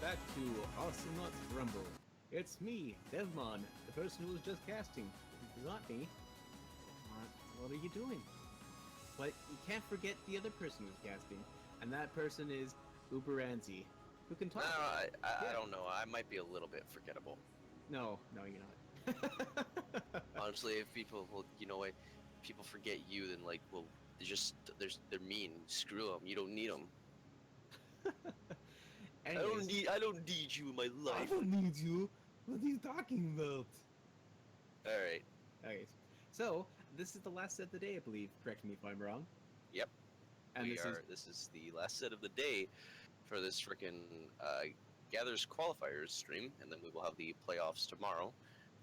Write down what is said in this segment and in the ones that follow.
back to Awesomenauts Rumble. It's me, Devmon, the person who was just casting. If you forgot me, what are you doing? But you can't forget the other person who's casting, and that person is Uberanzi, who can talk. No, I don't know. I might be a little bit forgettable. No, you're not. Honestly, if people, well, you know what, people forget you, then like, well, they're mean. Screw them. You don't need them. Anyways, I don't need you in my life. I don't need you. What are you talking about? All right. Okay, so this is the last set of the day, I believe. Correct me if I'm wrong. Yep. And This is the last set of the day for this frickin' Gathers qualifiers stream, and then we will have the playoffs tomorrow.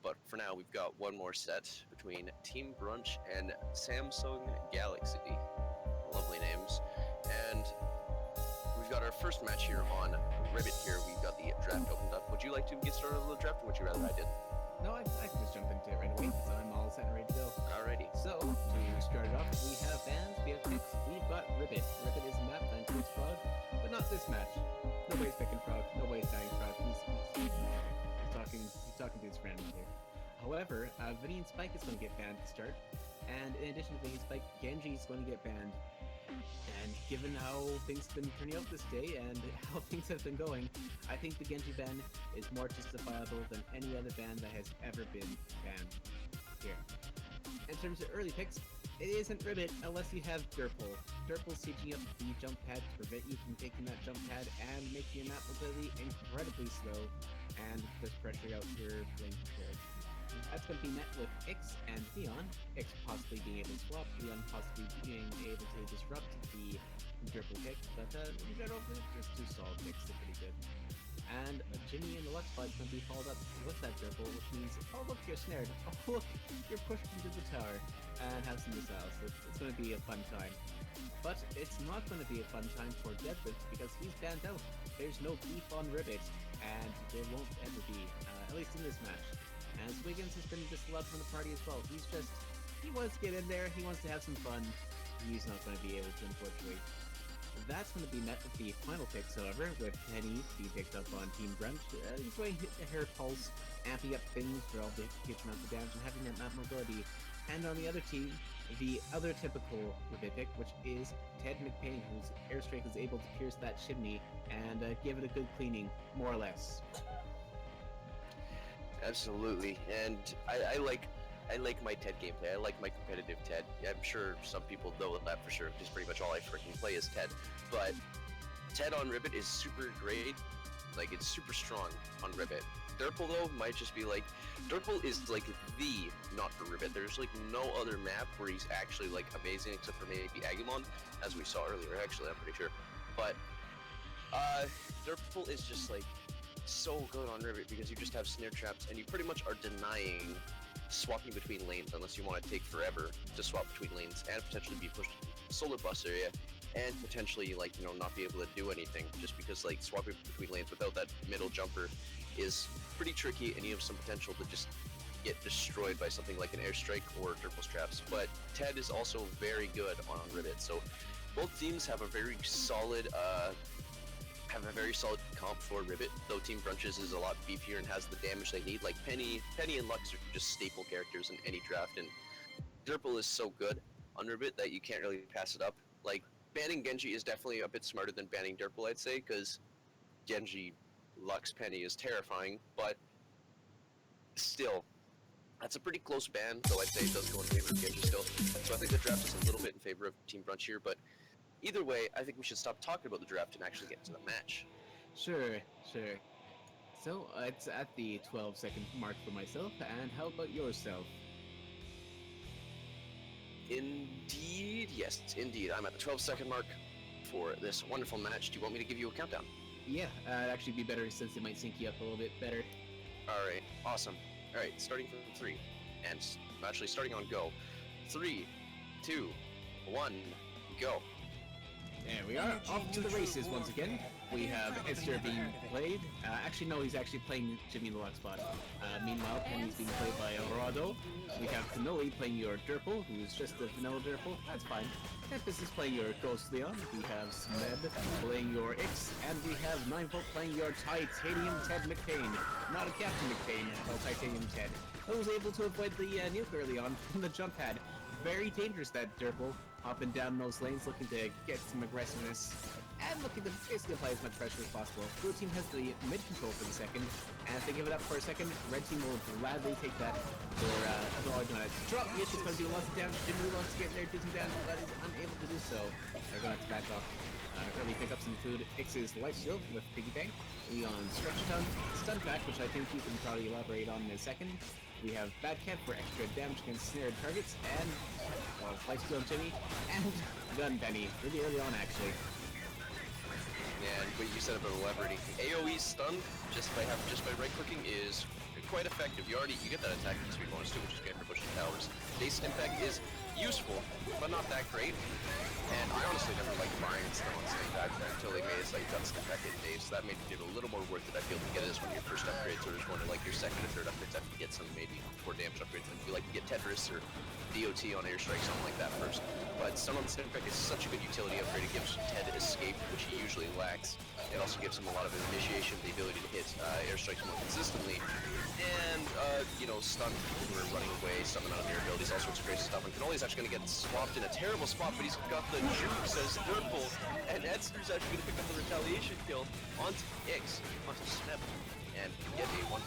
But for now, we've got one more set between Team Brunch and Samsung Galaxy. Lovely names. And we've got our first match here on Ribbit here. We've got the draft opened up. Would you like to get started on the draft, or would you rather I did? No, I can just jump into it right away because I'm all set and ready to go. Alrighty. So, to start it off, we have bands, we have picks, we've got Ribbit. Ribbit is a map that includes Frog, but not this match. Nobody's picking Frog, nobody's dying Frog. He's talking to his friend here. However, Vinny and Spike is going to get banned to start, and in addition to Vinny and Spike, Genji is going to get banned. And given how things have been turning out this day and how things have been going, I think the Genji ban is more justifiable than any other ban that has ever been banned here. In terms of early picks, it isn't Ribbit unless you have Durple. Durple's teaching up the jump pad to prevent you from taking that jump pad and making your map mobility incredibly slow and push pressure out your lane control. That's going to be met with Ix and Leon. Ix possibly being able to swap, Leon possibly being able to disrupt the Durple pick, but in general, there's two solid picks, they're pretty good. And Jimmy and the Lux Spot is going to be followed up with that Durple, which means, oh look, you're snared, oh look, you're pushed into the tower, and have some missiles, so it's going to be a fun time. But it's not going to be a fun time for Deadlift because he's banned out. There's no beef on Ribbit, and there won't ever be, at least in this match. As Wiggins has been disallowed from the party as well. He wants to get in there, he wants to have some fun. He's not going to be able to, unfortunately. That's going to be met with the final picks, however, with Penny being picked up on Team Brunch. He's going to hit the hair pulse, amping up things for all the huge amounts of damage and having that map mobility. And on the other team, the other typical Ribbit pick, which is Ted McPayne, whose airstrike is able to pierce that chimney and give it a good cleaning, more or less. Absolutely, and I like my Ted gameplay. I like my competitive Ted. I'm sure some people know that for sure, because pretty much all I freaking play is Ted. But Ted on Ribbit is super great. Like, it's super strong on Ribbit. Durple, though, might just be like... Durple is, like, the not for Ribbit. There's, like, no other map where he's actually, like, amazing, except for maybe Agumon, as we saw earlier, actually, I'm pretty sure. But, Durple is just, like, so good on Ribbit because you just have snare traps and you pretty much are denying swapping between lanes unless you want to take forever to swap between lanes and potentially be pushed to solar bus area and potentially, like, you know, not be able to do anything just because, like, swapping between lanes without that middle jumper is pretty tricky and you have some potential to just get destroyed by something like an airstrike or Durple's traps. But Ted is also very good on Ribbit, so both teams have a very solid comp for Ribbit, though Team Brunches is a lot beefier and has the damage they need. Like Penny and Lux are just staple characters in any draft, and Durple is so good on Ribbit that you can't really pass it up. Like, banning Genji is definitely a bit smarter than banning Durple, I'd say, because Genji, Lux, Penny is terrifying, but still, that's a pretty close ban, though I'd say it does go in favor of Genji still. So I think the draft is a little bit in favor of Team Brunch here, but either way, I think we should stop talking about the draft and actually get into the match. Sure. So, it's at the 12-second mark for myself, and how about yourself? Indeed, yes, indeed. I'm at the 12-second mark for this wonderful match. Do you want me to give you a countdown? Yeah, it'd actually be better since it might sync you up a little bit better. Alright, awesome. Alright, starting from 3, and actually starting on go. 3, 2, 1, go. There we are, off to the races once again. we have Esther being played. Actually, no, he's actually playing Jimmy in the lock spot. Meanwhile, Penny's being played by Alvarado. We have Cannoli playing your Durple, who's just a vanilla Durple. That's fine. Tempest is playing your Ghost Leon. We have Smeb playing your Ix. And we have 9volt playing your Titanium Ted McCain. Not a Captain McCain, but Titanium Ted. Who was able to avoid the nuke early on from the jump pad. Very dangerous, that Durple. Hopping down those lanes, looking to get some aggressiveness. And looking to basically apply as much pressure as possible. Blue team has the mid control for the second, and if they give it up for a second, red team will gladly take that for Awesomenauts. Drop the issue is going to do lots of damage. Jimmy wants to get there, do some damage, but is unable to do so. They're going to have to back off. Early pick up some food. Ix's life shield with Piggy Bank. Leon stretch stun back, which I think you can probably elaborate on in a second. We have Bad Cat for extra damage against snared targets, and life steal on Jimmy, and Gun Penny really early on actually. Yeah, and what you said about elaborating, AoE stun just by right clicking is quite effective. You get that attack speed bonus too, which is great for pushing towers. Base impact is useful, but not that great. And I honestly never liked buying stun on Snake back then until they made it so you got Snake back in days. So that made it a little more worth it. I feel to get it as one of your first upgrades, or as one of like your second or third upgrades after you get some maybe 4 damage upgrades. And you like to get Tetris or DOT on airstrike, something like that first. But stun on Snake back is such a good utility upgrade. It gives Ted escape, which he usually lacks. It also gives him a lot of initiation, the ability to hit airstrikes more consistently. And, stun when we're running away, summon out of your abilities, all sorts of crazy stuff. And Cannoli's actually going to get swapped in a terrible spot, but he's got the juice as Durple. And Edster's actually going to pick up the retaliation kill onto Ix, onto Smeb. And get a 1-0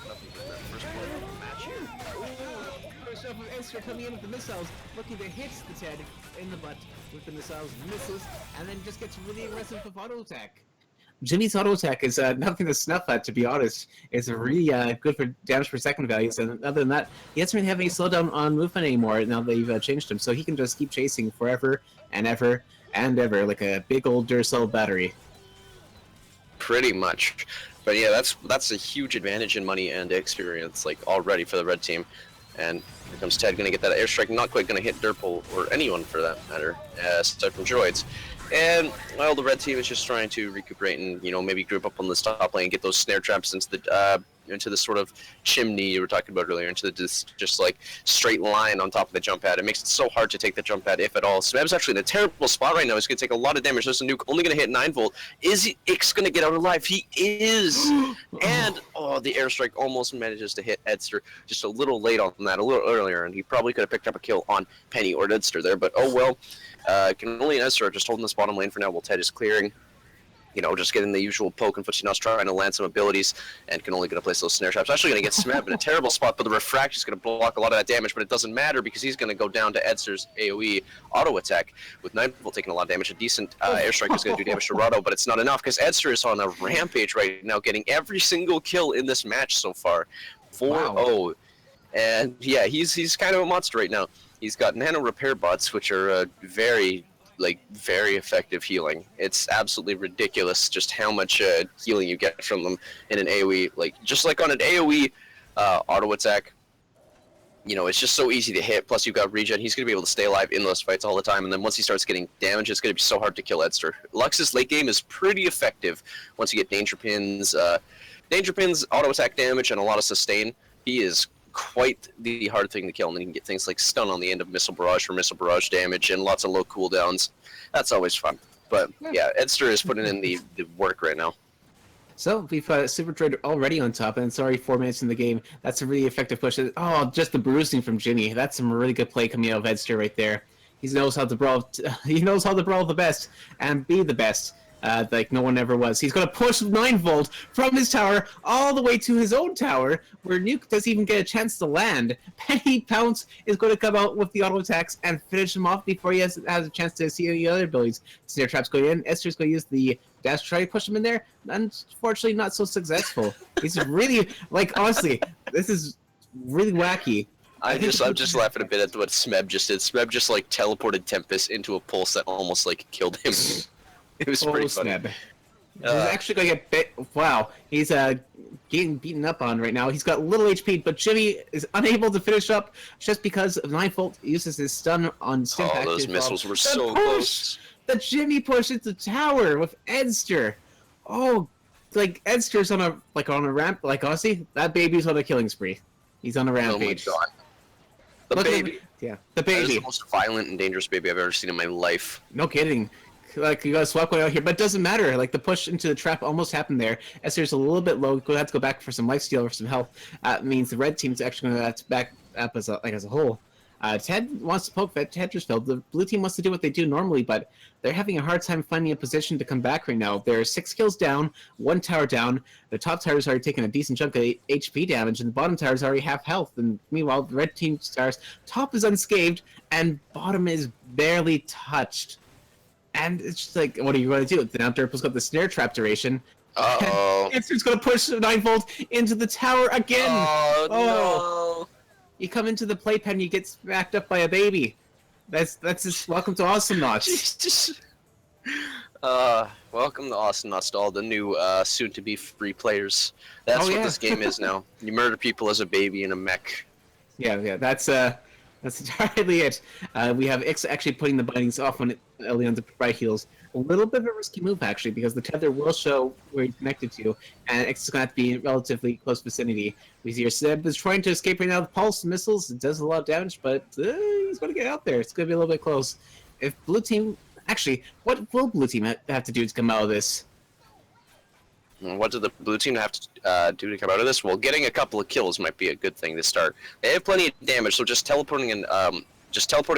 first blood of the match here. First off of Esther coming in with the missiles, looking to hit the Ted in the butt with the missiles, misses, and then just gets really aggressive with auto attack. Jimmy's auto attack is nothing to snuff at, to be honest. It's really good for damage per second values, and other than that, he doesn't really have any slowdown on movement anymore now that you've changed him, so he can just keep chasing forever and ever and ever like a big old Duracell battery. Pretty much. But yeah, that's a huge advantage in money and experience, like, already for the red team. And here comes Ted, gonna get that airstrike, not quite gonna hit Durple, or anyone for that matter, aside from droids. And, well, the red team is just trying to recuperate and, maybe group up on this top lane and get those snare traps into the sort of chimney you were talking about earlier, into this just like straight line on top of the jump pad. It makes it so hard to take the jump pad, if at all. Smeb's actually in a terrible spot right now. He's going to take a lot of damage. There's a nuke only going to hit 9-volt. Is Ix going to get out alive? He is! And, the airstrike almost manages to hit Edster just a little late on that, a little earlier, and he probably could have picked up a kill on Penny or Edster there, but oh well. Cannoli and Edster are just holding this bottom lane for now while Ted is clearing. Just getting the usual poke and footsie, trying to land some abilities, and can only going to place those snare traps. Actually going to get Smeb in a terrible spot, but the refract is going to block a lot of that damage, but it doesn't matter because he's going to go down to Edster's AoE auto attack, with 9-volt taking a lot of damage. A decent airstrike is going to do damage to Rado, but it's not enough because Edster is on a rampage right now, getting every single kill in this match so far. 4-0. Wow. And yeah, he's kind of a monster right now. He's got nano repair bots, which are very effective healing. It's absolutely ridiculous just how much healing you get from them in an AoE. Just like on an AoE auto attack, it's just so easy to hit. Plus you've got regen. He's going to be able to stay alive in those fights all the time. And then once he starts getting damage, it's going to be so hard to kill Edster. Lux's late game is pretty effective once you get danger pins, auto attack damage, and a lot of sustain. He is quite the hard thing to kill, and then you can get things like stun on the end of missile barrage for missile barrage damage and lots of low cooldowns. That's always fun. But yeah, Edster is putting in the work right now. So we've Super Droid already on top, and it's already 4 minutes in the game. That's a really effective push. Oh, just the bruising from Jimmy. That's some really good play coming out of Edster right there. He knows how to brawl. He knows how to brawl the best and be the best. Like no one ever was. He's going to push 9-volt from his tower all the way to his own tower, where Nuke doesn't even get a chance to land. Penny Pounce is going to come out with the auto attacks and finish him off before he has a chance to see any other abilities. Snare Trap's going in. Esther's going to use the dash to try to push him in there. Unfortunately, not so successful. He's really, honestly, this is really wacky. I'm just laughing a bit at what Smeb just did. Smeb just teleported Tempest into a pulse that almost killed him. It was pretty funny. Sneb. He's actually going to get bit. Wow, he's getting beaten up on right now. He's got little HP, but Jimmy is unable to finish up just because 9-volt uses his stun on Stimpack. Oh, those missiles were so close. The Jimmy push into tower with Edster. Oh, like Edster's on a ramp. Like Aussie, that baby's on a killing spree. He's on a Oh my rampage. god. The Look at baby. yeah, the That is baby. the most violent and dangerous baby I've ever seen in my life. No kidding. Like, you got a swap going out here, but it doesn't matter. Like, the push into the trap almost happened there. Esther's a little bit low. We'll have to go back for some lifesteal or some health. Means the red team's actually going to have to back up as a whole. Ted wants to poke that Tetris failed. The blue team wants to do what they do normally, but they're having a hard time finding a position to come back right now. They're 6 kills down, 1 tower down. The top tower's already taken a decent chunk of HP damage, and the bottom tower's already half health. And meanwhile, the red team stars top is unscathed, and bottom is barely touched. And it's just like, what are you going to do? Now Derple's got the snare trap duration. Uh-oh. It's going to push 9-volt into the tower again. Oh, You come into the playpen, you get smacked up by a baby. That's just welcome to no. Awesomenauts. Jesus. Welcome to Awesomenauts, to all the new, soon-to-be free players. That's what this game is now. You murder people as a baby in a mech. Yeah, that's entirely it. We have Ix actually putting the bindings off when Leon's right heals. A little bit of a risky move, actually, because the tether will show where he's connected to, and Ix is going to have to be in relatively close vicinity. We see Seb is trying to escape right now with pulse missiles. It does a lot of damage, but he's going to get out there. It's going to be a little bit close. If blue team... Actually, what will blue team have to do to come out of this? What do the blue team have to do to come out of this? Well, getting a couple of kills might be a good thing to start. They have plenty of damage, so just teleporting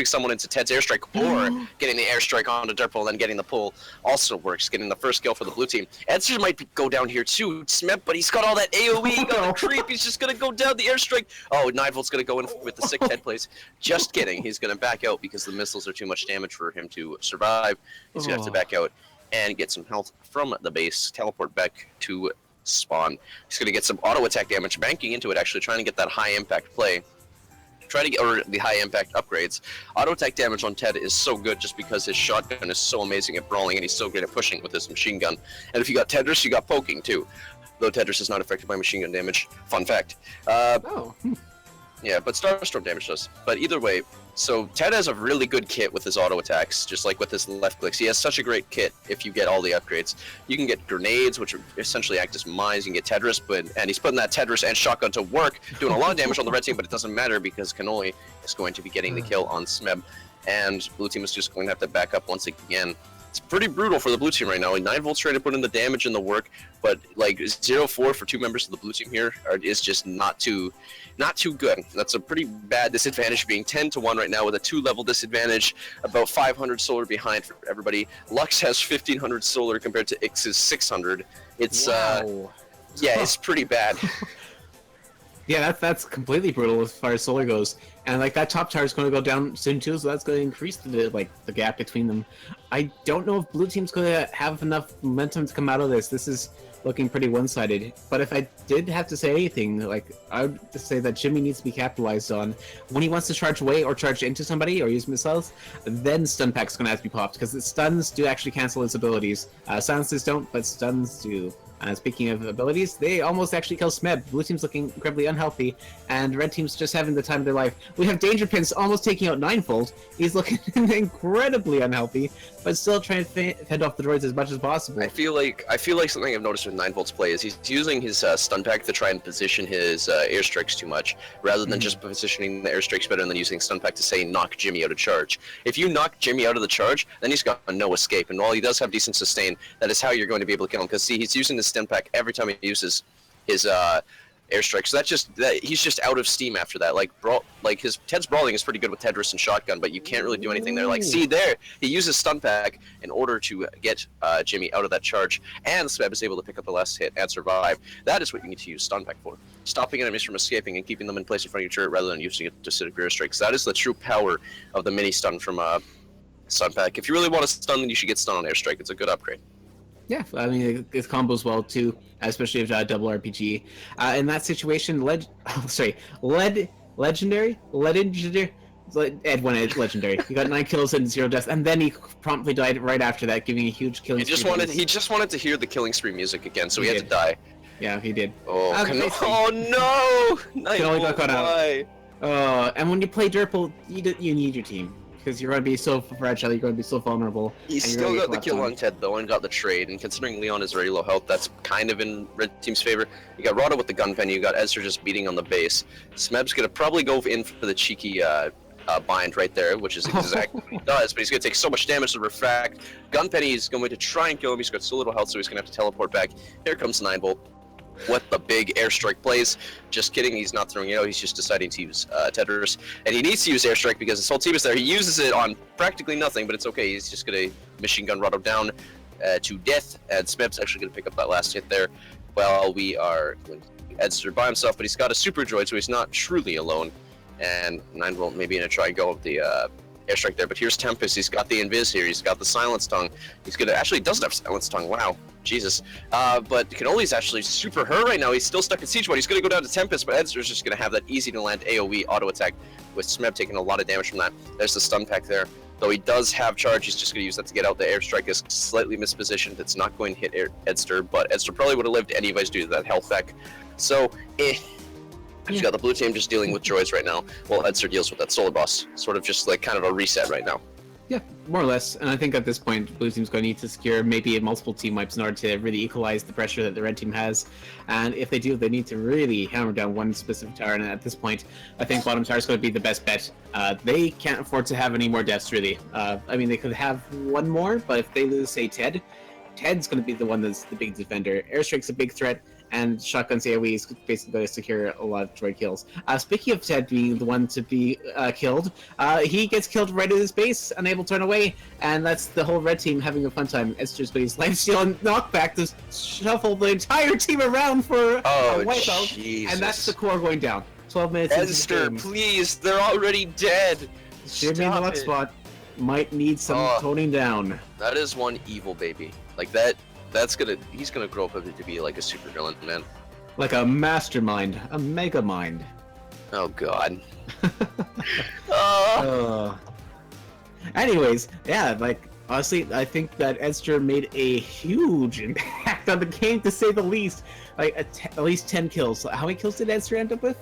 someone into Ted's airstrike, or getting the airstrike onto Derple and then getting the pull also works. Getting the first kill for the blue team. Edster might go down here too, Smep, but he's got all that AoE, he got a creep, he's just gonna go down the airstrike. Oh, 9-volt's gonna go in with the sick Ted plays. Just kidding, he's gonna back out because the missiles are too much damage for him to survive. He's gonna have to back out and get some health from the base, teleport back to spawn. He's going to get some auto attack damage, banking into it, actually trying to get that high impact play. Trying to get or the high impact upgrades. Auto attack damage on Ted is so good just because his shotgun is so amazing at brawling, and he's so great at pushing with his machine gun. And if you got Tedris, you got poking too. Though Tedris is not affected by machine gun damage. Fun fact. Yeah, but Starstorm damage does. But either way, so Ted has a really good kit with his auto attacks, just like with his left clicks. He has such a great kit if you get all the upgrades. You can get grenades, which essentially act as mines. You can get Tedris, and he's putting that Tedris and shotgun to work, doing a lot of damage on the red team, but it doesn't matter because Cannoli is going to be getting the kill on Smeb, and blue team is just going to have to back up once again. It's pretty brutal for the blue team right now. 9-volt's trying to put in the damage and the work, but like 0-4 for 2 members of the blue team here is just not too good. That's a pretty bad disadvantage, being 10-1 right now with a 2-level disadvantage, about 500 solar behind for everybody. Lux has 1500 solar compared to Ix's 600. It's Wow. Yeah, it's pretty bad. Yeah, that's completely brutal as far as solar goes, and like that top tower is going to go down soon too, so that's going to increase the gap between them. I don't know if blue team's going to have enough momentum to come out of this. This is looking pretty one-sided. But if I did have to say anything, like I would just say that Jimmy needs to be capitalized on when he wants to charge away or charge into somebody or use missiles. Then stun pack's going to have to be popped because the stuns do actually cancel his abilities. Silences don't, but stuns do. Speaking of abilities, they almost actually kill Smeb. Blue team's looking incredibly unhealthy, and red team's just having the time of their life. We have Danger Pins almost taking out 9-fold. He's looking incredibly unhealthy, but still trying to fend off the droids as much as possible. I feel like something I've noticed with 9-volt's play is he's using his stun pack to try and position his airstrikes too much, rather than just positioning the airstrikes better than using stun pack to say knock Jimmy out of charge. If you knock Jimmy out of the charge, then he's got no escape, and while he does have decent sustain, that is how you're going to be able to kill him. Because see, he's using the stun pack every time he uses his airstrike, so he's just out of steam after that. Like his Ted's brawling is pretty good with Tedris and shotgun, but you can't really do anything there. Like, see there, he uses stun pack in order to get Jimmy out of that charge, and Smeb is able to pick up the last hit and survive. That is what you need to use stun pack for: stopping enemies from escaping and keeping them in place in front of your turret, rather than using it to sit airstrikes. That is the true power of the mini stun from stun pack. If you really want to stun, then you should get stun on airstrike. It's a good upgrade. Yeah, I mean, it combos well too, especially if double RPG. In that situation, legendary, Ed won it legendary. He got 9 kills and 0 deaths, and then he promptly died right after that, giving a huge killing spree. He just wanted to hear the killing spree music again, so he had to die. Yeah, he did. Oh, no! Cannoli got caught out. And when you play Derple, you need your team. because you're going to be so fragile, you're going to be so vulnerable. He still got the kill on Ted though and got the trade, and considering Leon is very low health, that's kind of in Red Team's favor. You got Rado with the gun penny, you got Ezra just beating on the base. Smeb's gonna probably go in for the cheeky bind right there, which is exactly what he does, but he's gonna take so much damage to refract. Gun penny is going to try and kill him, he's got so little health, so he's gonna have to teleport back. Here comes 9-Bolt. What the big airstrike plays. Just kidding, he's not throwing it out, he's just deciding to use Tetris. And he needs to use airstrike because his whole team is there. He uses it on practically nothing, but it's okay. He's just going to machine gun Rado down to death. And Smeb's actually going to pick up that last hit there. Well, we are going to Edster by himself, but he's got a super droid, so he's not truly alone. And 9-Volt maybe going to try and go with the airstrike there. But here's Tempest, he's got the Invis here, he's got the Silence Tongue. He's going to, actually doesn't have Silence Tongue, wow. Jesus. But Canoli's actually super hurt right now. He's still stuck in Siege Mode. He's going to go down to Tempest, but Edster's just going to have that easy to land AoE auto attack with Smeb taking a lot of damage from that. There's the stun pack there. Though he does have charge, he's just going to use that to get out. The airstrike is slightly mispositioned. It's not going to hit Edster, but Edster probably would have lived anyways due to that health pack. So, You've got the blue team just dealing with droids right now, while Edster deals with that solar boss. Sort of just like kind of a reset right now. Yeah, more or less. And I think at this point, blue team's going to need to secure maybe multiple team wipes in order to really equalize the pressure that the red team has. And if they do, they need to really hammer down one specific tower. And at this point, I think bottom tower is going to be the best bet. They can't afford to have any more deaths, really. I mean, they could have one more, but if they lose, say, Ted's going to be the one that's the big defender. Airstrike's a big threat. And Shotgun's AoE is basically going to secure a lot of droid kills. Speaking of Ted being the one to be killed, he gets killed right at his base, unable to turn away, and that's the whole red team having a fun time. It's just his lifesteal and knockback to shuffle the entire team around for a wipeout, and that's the core going down. 12 minutes Ezster, into the game. please, they're already dead. Jimmy in the luck spot might need some toning down. That is one evil baby. Like he's gonna grow up to be like a super villain, man. Like a mastermind, a mega mind. Oh god. Anyways, yeah, like honestly, I think that Edster made a huge impact on the game, to say the least. Like at least 10 kills. How many kills did Edster end up with?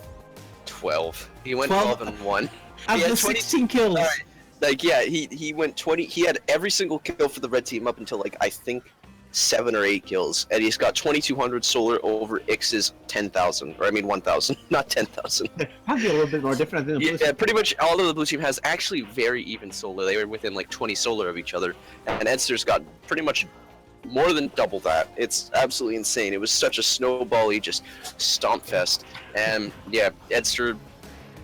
12. He went 12 and 1. Out of the 16 kills. Right. Like yeah, he went 20. He had every single kill for the red team up until like I think 7 or 8 kills, and he's got 2,200 solar over Ix's 10,000, or I mean 1,000, not 10,000. Probably a little bit more different than the blue team. Yeah, pretty much all of the blue team has actually very even solar. They were within like 20 solar of each other, and Edster's got pretty much more than double that. It's absolutely insane. It was such a snowbally, just stomp fest, and yeah, Edster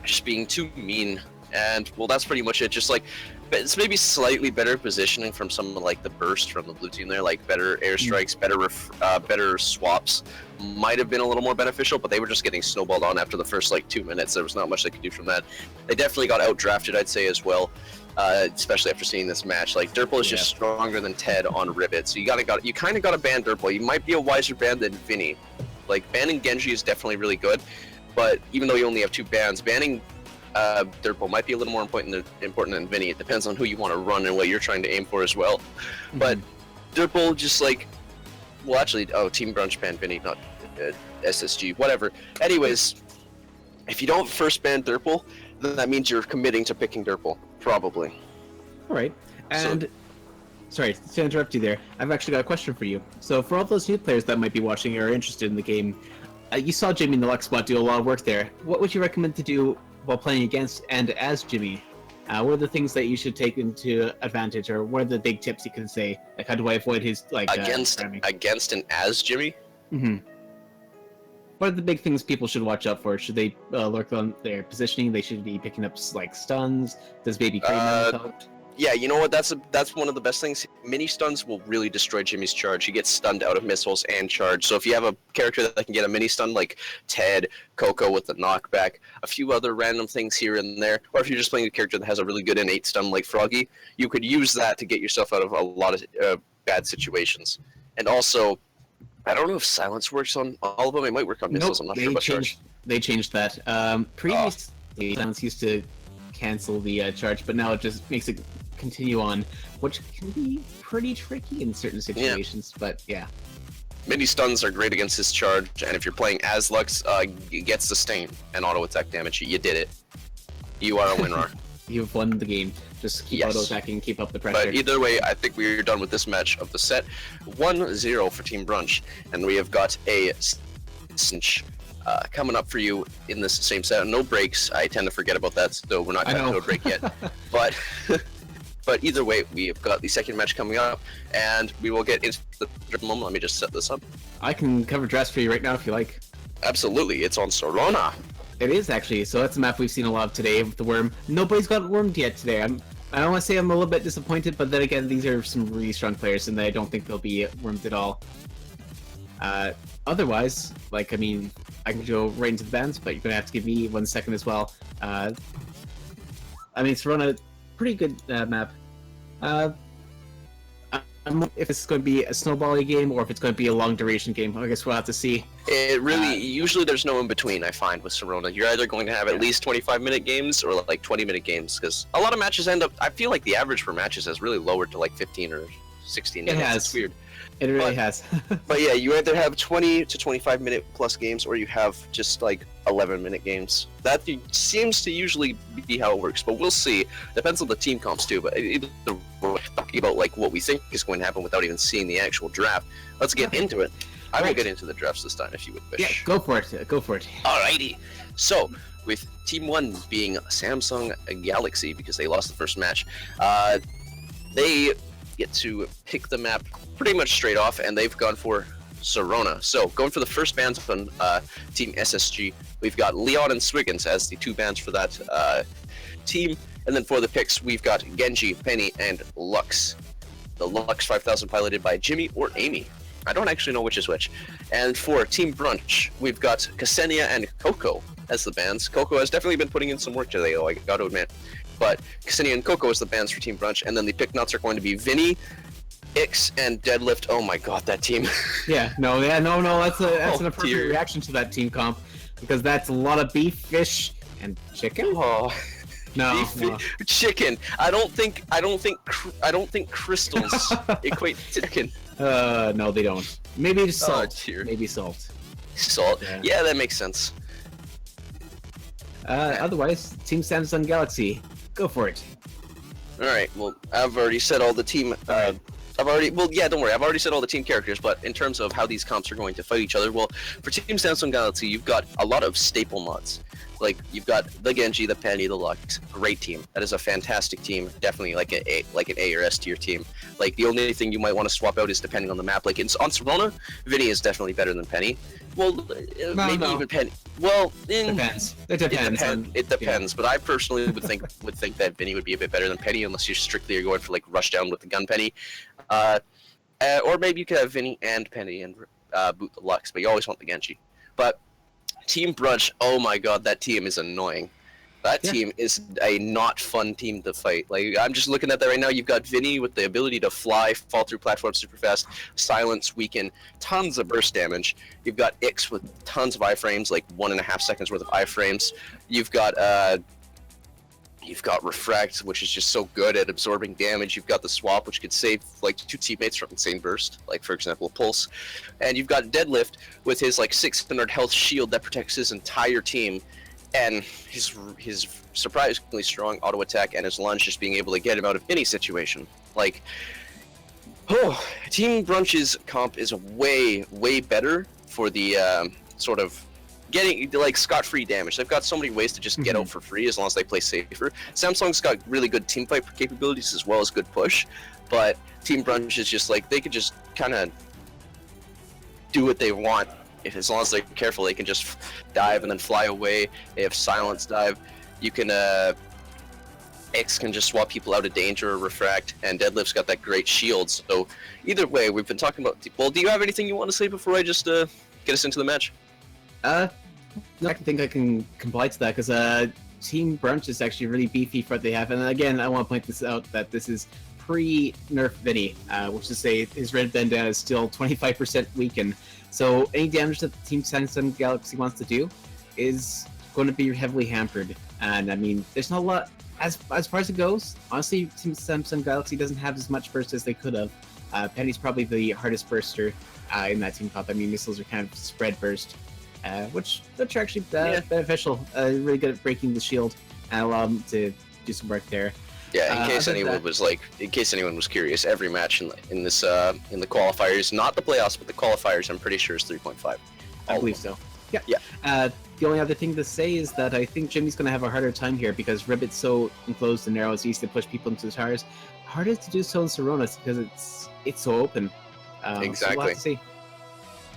just being too mean, and well, that's pretty much it. Just like. But it's maybe slightly better positioning from some of like the burst from the blue team there, like better airstrikes, better swaps might have been a little more beneficial, but they were just getting snowballed on after the first like 2 minutes. There was not much they could do from that. They definitely got outdrafted, I'd say, as well, especially after seeing this match. Like Durple is just stronger than Ted on Ribbit, so you kind of got to ban Durple. You might be a wiser ban than Vinny. Like banning Genji is definitely really good, but even though you only have 2 bans, banning Durple might be a little more important than Vinny. It depends on who you want to run and what you're trying to aim for as well. But Durple just like, well actually, Team Brunch banned Vinny, not SSG, whatever. Anyways, if you don't first ban Durple, then that means you're committing to picking Durple, probably. Alright, and sorry to interrupt you there, I've actually got a question for you. So for all those new players that might be watching or are interested in the game, you saw Jimmy in the luck spot do a lot of work there. What would you recommend to do while playing against and as Jimmy? What are the things that you should take into advantage, or what are the big tips you can say? Like, how do I avoid his like against and as Jimmy? What are the big things people should watch out for? Should they lurk on their positioning? They should be picking up like stuns. Does Baby Crane help? Yeah, you know what? That's one of the best things. Mini stuns will really destroy Jimmy's charge. He gets stunned out of missiles and charge. So if you have a character that can get a mini stun like Ted, Coco with the knockback, a few other random things here and there, or if you're just playing a character that has a really good innate stun like Froggy, you could use that to get yourself out of a lot of bad situations. And also, I don't know if silence works on all of them. It might work on missiles. I'm not sure about charge. They changed that. Previously, silence used to cancel the charge, but now it just makes it continue on, which can be pretty tricky in certain situations. But yeah, mini stuns are great against his charge, and if you're playing as Lux, it gets sustain and auto attack damage. You did it. You are a winner. you've won the game. Just keep auto attacking, keep up the pressure. But either way, I think we're done with this match of the set. 1-0 for Team Brunch, and we have got a cinch coming up for you in this same set. No breaks. I tend to forget about that, though we're not going to a break yet. But but either way, we have got the second match coming up, and we will get into the moment. Let me just set this up. I can cover dress for you right now if you like. Absolutely, it's on Sorona. It is actually, so that's a map we've seen a lot of today with the worm. Nobody's got wormed yet today. I don't want to say I'm a little bit disappointed, but then again, these are some really strong players, and I don't think they'll be wormed at all. Otherwise, like, I mean, I can go right into the bands, but you're gonna have to give me 1 second as well. I mean, Sorona, pretty good map. If it's going to be a snowbally game or if it's going to be a long duration game, I guess we'll have to see. It really, usually there's no in between, I find, with Sorona. You're either going to have at least 25-minute games or like 20-minute games, because a lot of matches end up, I feel like the average for matches has really lowered to like 15 or 16 minutes. It has. It's weird. It really has. But yeah, you either have 20 to 25-minute plus games or you have just like 11-minute games. That seems to usually be how it works, but we'll see. Depends on the team comps too, but either we're talking about like what we think is going to happen without even seeing the actual draft. Let's get into it. I will get into the drafts this time if you would wish. Yeah, go for it. Go for it. Alrighty. So, with Team 1 being Samsung Galaxy, because they lost the first match, they get to pick the map pretty much straight off, and they've gone for Sorona. So, going for the first bans on Team SSG, we've got Leon and Swiggins as the 2 bans for that team. And then for the picks, we've got Genji, Penny, and Lux. The Lux 5000 piloted by Jimmy or Amy. I don't actually know which is which. And for Team Brunch, we've got Ksenia and Coco as the bans. Coco has definitely been putting in some work today, though, I gotta admit. But Ksenia and Coco as the bans for Team Brunch, and then the pick nuts are going to be Vinny, Ix, and Deadlift. Oh my god, that team. No, that's an appropriate reaction to that team comp, because that's a lot of beef, fish, and chicken. Oh. No, chicken. I don't think crystals equate to chicken. No, they don't. Maybe just salt. Maybe salt. Salt. Yeah, that makes sense. Otherwise, Team Samsung Galaxy, go for it. All right. Well, I've already said all the team. Don't worry. I've already said all the team characters, but in terms of how these comps are going to fight each other, well, for Team Samsung Galaxy, you've got a lot of staple mods. Like, you've got the Genji, the Penny, the Lux. Great team. That is a fantastic team. Definitely like an A or S tier team. Like, the only thing you might want to swap out is depending on the map. Like, on Sorona, Vinny is definitely better than Penny. Well, even Penny. Well, depends. It depends. But I personally would think that Vinny would be a bit better than Penny, unless you strictly are going for like rushdown with the gun Penny. Or maybe you could have Vinny and Penny and boot the Lux, but you always want the Genji. But Team Brunch, oh my god, that team is annoying. That team is a not fun team to fight. Like, I'm just looking at that right now. You've got Vinny with the ability to fly, fall through platforms super fast, silence, weaken, tons of burst damage. You've got Ix with tons of iframes, like 1.5 seconds worth of iframes. You've got Refract, which is just so good at absorbing damage. You've got the Swap, which could save like 2 teammates from insane burst, like for example Pulse. And you've got Deadlift with his like 600 health shield that protects his entire team, and his surprisingly strong auto attack and his lunge just being able to get him out of any situation. Like, Team Brunch's comp is way better for the sort of getting like scot-free damage. They've got so many ways to just get out for free as long as they play safer. Samsung's got really good team fight capabilities as well as good push, but Team Brunch is just like, they could just kind of do what they want. If as long as they're careful, they can just dive and then fly away. They have silence dive. You can X can just swap people out of danger or refract, and Deadlift's got that great shield. So either way, we've been talking about. Well, do you have anything you want to say before I just get us into the match? No, I think I can comply to that, because Team Brunch is actually really beefy for what they have. And again, I want to point this out that this is pre-nerf Vinny, which is to say his red bandana is still 25% weakened. So any damage that Team Samsung Galaxy wants to do is going to be heavily hampered. And I mean, there's not a lot, as far as it goes, honestly, Team Samsung Galaxy doesn't have as much burst as they could have. Penny's probably the hardest burster in that team comp. I mean, missiles are kind of spread burst. Which are actually beneficial. Really good at breaking the shield and allow them to do some work there. Yeah, in case anyone was curious, every match in this in the qualifiers, not the playoffs, but the qualifiers, I'm pretty sure is 3.5. I believe so. Yeah. Yeah. The only other thing to say is that I think Jimmy's going to have a harder time here because Ribbit's so enclosed and narrow. It's easy to push people into the tires. Harder to do so in Serona because it's so open. Exactly. So we'll have to see.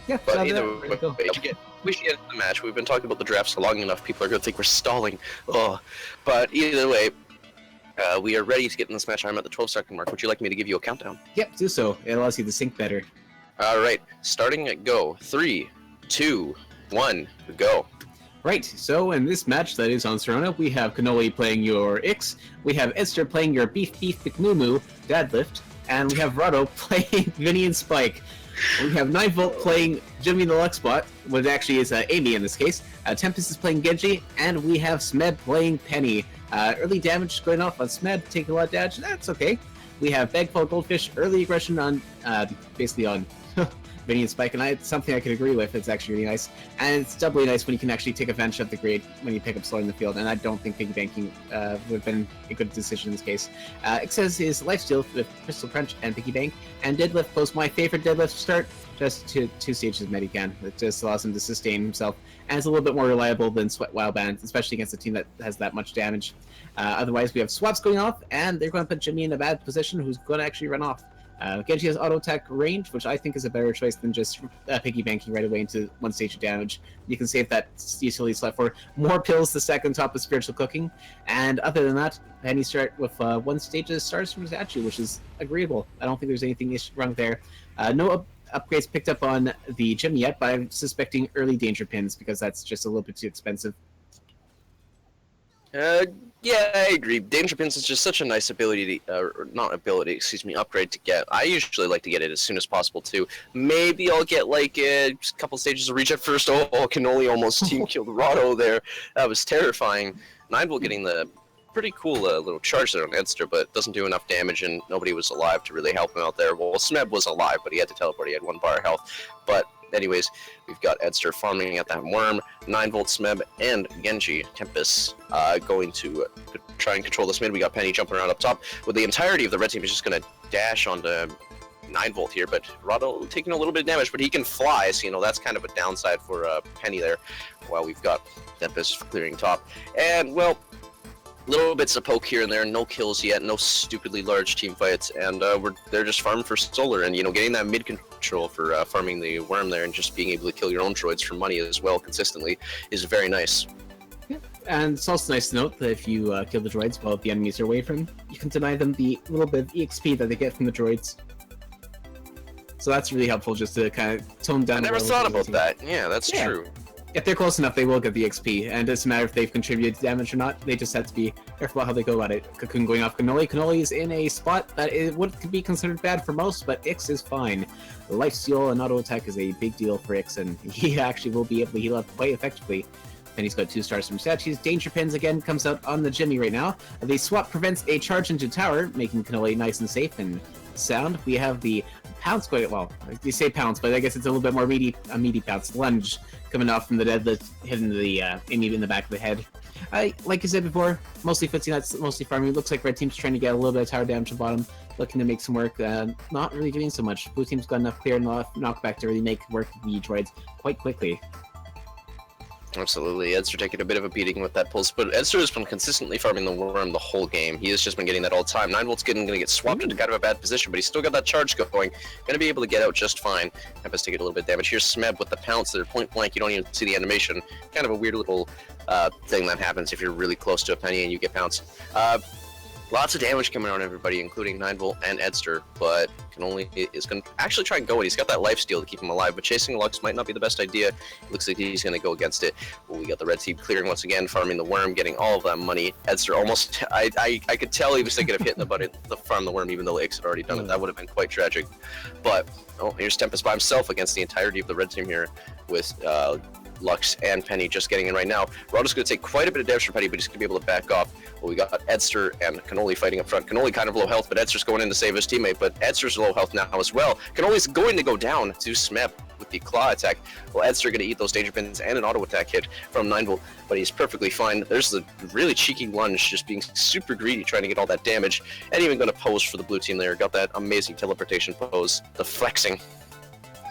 Yeah, but either way, we should get into the match. We've been talking about the drafts long enough. People are going to think we're stalling. Oh, but either way, we are ready to get in this match. I'm at the 12-second mark. Would you like me to give you a countdown? Yep, do so. It allows you to sync better. All right, starting at go. 3, 2, 1, go. Right, so in this match that is on Serona, we have Cannoli playing your Ix, we have Esther playing your Beef McMumu, Dadlift, and we have Rado playing Vinny and Spike. We have 9volt playing Jimmy the Luxbot, which actually is Amy in this case. Tempest is playing Genji, and we have Smed playing Penny. Early damage going off on Smed, taking a lot of damage, that's okay. We have Bagfall Goldfish, early aggression on, basically on Vinny and Spike, and it's something I could agree with. It's actually really nice. And it's doubly nice when you can actually take advantage of the grade when you pick up slower in the field, and I don't think piggy banking would have been a good decision in this case. Excess is lifesteal with Crystal Crunch and piggy bank, and deadlift post my favorite deadlift start, just to 2 stages of Medican. It just allows him to sustain himself, and it's a little bit more reliable than Sweat Wild Band, especially against a team that has that much damage. Otherwise, we have swaps going off, and they're going to put Jimmy in a bad position who's going to actually run off. Genji has auto attack range, which I think is a better choice than just piggy banking right away into 1 stage of damage. You can save that utility slot for more pills to stack on top of spiritual cooking. And other than that, Penny start with 1 stage of stars from Zachi, which is agreeable. I don't think there's anything wrong there. No upgrades picked up on the gym yet, but I'm suspecting early danger pins because that's just a little bit too expensive. Yeah, I agree. Danger Pins is just such a nice ability to, upgrade to get. I usually like to get it as soon as possible too. Maybe I'll get like a couple stages of reach at first. Oh, Cannoli almost team killed Rado there. That was terrifying. 9volt getting the pretty cool little charge there on Edster, but doesn't do enough damage, and nobody was alive to really help him out there. Well, Smeb was alive, but he had to teleport. He had 1 bar of health. But anyways, we've got Edster farming at that worm, 9volt Smeb, and Genji Tempest going to try and control this mid. We got Penny jumping around up top. With the entirety of the red team is just going to dash onto 9volt here, but Rado taking a little bit of damage, but he can fly, so that's kind of a downside for Penny there, while we've got Tempest clearing top. And, well, little bits of poke here and there, no kills yet, no stupidly large team fights, and they're just farming for solar, and getting that mid control for farming the worm there, and just being able to kill your own droids for money as well consistently is very nice. Yeah. And it's also nice to note that if you kill the droids while the enemies are away from them, you can deny them the little bit of EXP that they get from the droids. So that's really helpful, just to kind of tone down. I never thought about that. Yeah, that's true. If they're close enough, they will get the XP, and it doesn't matter if they've contributed damage or not. They just have to be careful about how they go about it. Cocoon going off Cannoli. Cannoli is in a spot that would be considered bad for most, but Ix is fine. Lifesteal and auto attack is a big deal for Ix, and he actually will be able to heal up quite effectively. And he's got 2 stars from statues. Danger Pins again comes out on the Jimmy right now. The swap prevents a charge into tower, making Cannoli nice and safe and sound. We have the pounce going, well, you say pounce, but I guess it's a little bit more meaty pounce. Lunge coming off from the deadlift, hitting the Amy in the back of the head. Like I said before, mostly footsie nuts, mostly farming. Looks like red team's trying to get a little bit of tower damage on bottom, looking to make some work. Not really doing so much. Blue team's got enough clear and knockback to really make work of the droids quite quickly. Absolutely, Edster taking a bit of a beating with that pulse, but Edster has been consistently farming the worm the whole game. He has just been getting that all the time. 9volt's going to get swapped into kind of a bad position, but he's still got that charge going. Going to be able to get out just fine. Tempest taking a little bit of damage. Here's Smeb with the pounce. They're point blank. You don't even see the animation. Kind of a weird little thing that happens if you're really close to a penny and you get pounced. Lots of damage coming on everybody, including 9volt and Edster, but is going to actually try and go in. He's got that life steal to keep him alive, but chasing Lux might not be the best idea. Looks like he's going to go against it. Well, we got the red team clearing once again, farming the worm, getting all of that money. Edster almost, I could tell he was thinking of hitting the button to farm the worm, even though Ix had already done it. That would have been quite tragic. But, here's Tempest by himself against the entirety of the red team here with Lux and Penny just getting in right now. Rado's going to take quite a bit of damage from Penny, but he's going to be able to back off. Well, we got Edster and Cannoli fighting up front. Cannoli kind of low health, but Edster's going in to save his teammate, but Edster's low health now as well. Cannoli's going to go down to Smep with the claw attack. Well, Edster going to eat those danger pins and an auto attack hit from 9volt, but he's perfectly fine. There's the really cheeky lunge, just being super greedy, trying to get all that damage, and even going to pose for the blue team there. Got that amazing teleportation pose, the flexing.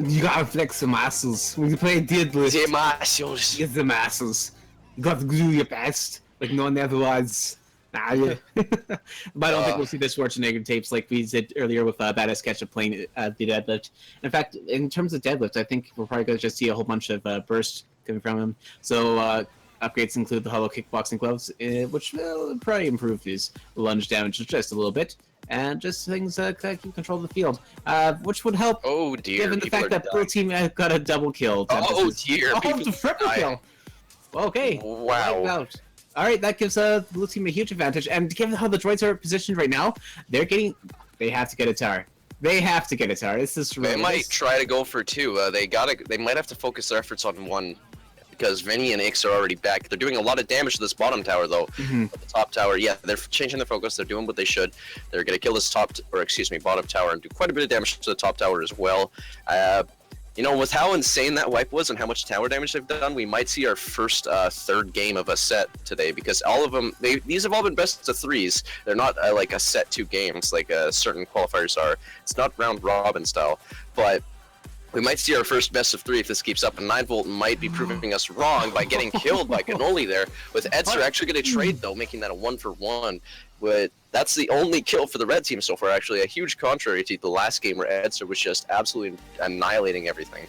You gotta flex the muscles. When you play Deadlift, The muscles. get the muscles. You got to do your best, like no one ever was. Nah, yeah. But I don't think we'll see the Schwarzenegger tapes like we did earlier with Badass Ketchup playing the deadlift. In fact, in terms of deadlift, I think we're probably going to just see a whole bunch of burst coming from him. So upgrades include the hollow kickboxing gloves, which will probably improve his lunge damage just a little bit. And just things that keep control of the field, which would help. Oh dear! Given the fact that blue team got a double kill. Oh dear! Oh, the triple kill. Okay. Wow. All right, that gives blue team a huge advantage. And given how the droids are positioned right now, they have to get a tower. They have to get a tower. This is really. They might try to go for two. They might have to focus their efforts on one. Because Vinny and Ix are already back. They're doing a lot of damage to this bottom tower, though. The top tower, yeah, they're changing their focus. They're doing what they should. They're going to kill this bottom tower and do quite a bit of damage to the top tower as well. You know, with how insane that wipe was and how much tower damage they've done, we might see our first third game of a set today. Because all of them, these have all been best of threes. They're not like a set 2 games like certain qualifiers are. It's not round robin style, but. We might see our first best of 3 if this keeps up, and 9volt might be proving us wrong by getting killed by Cannoli there. With Edster actually going to trade, though, making that a 1-for-1. But that's the only kill for the red team so far, actually. A huge contrary to the last game where Edster was just absolutely annihilating everything.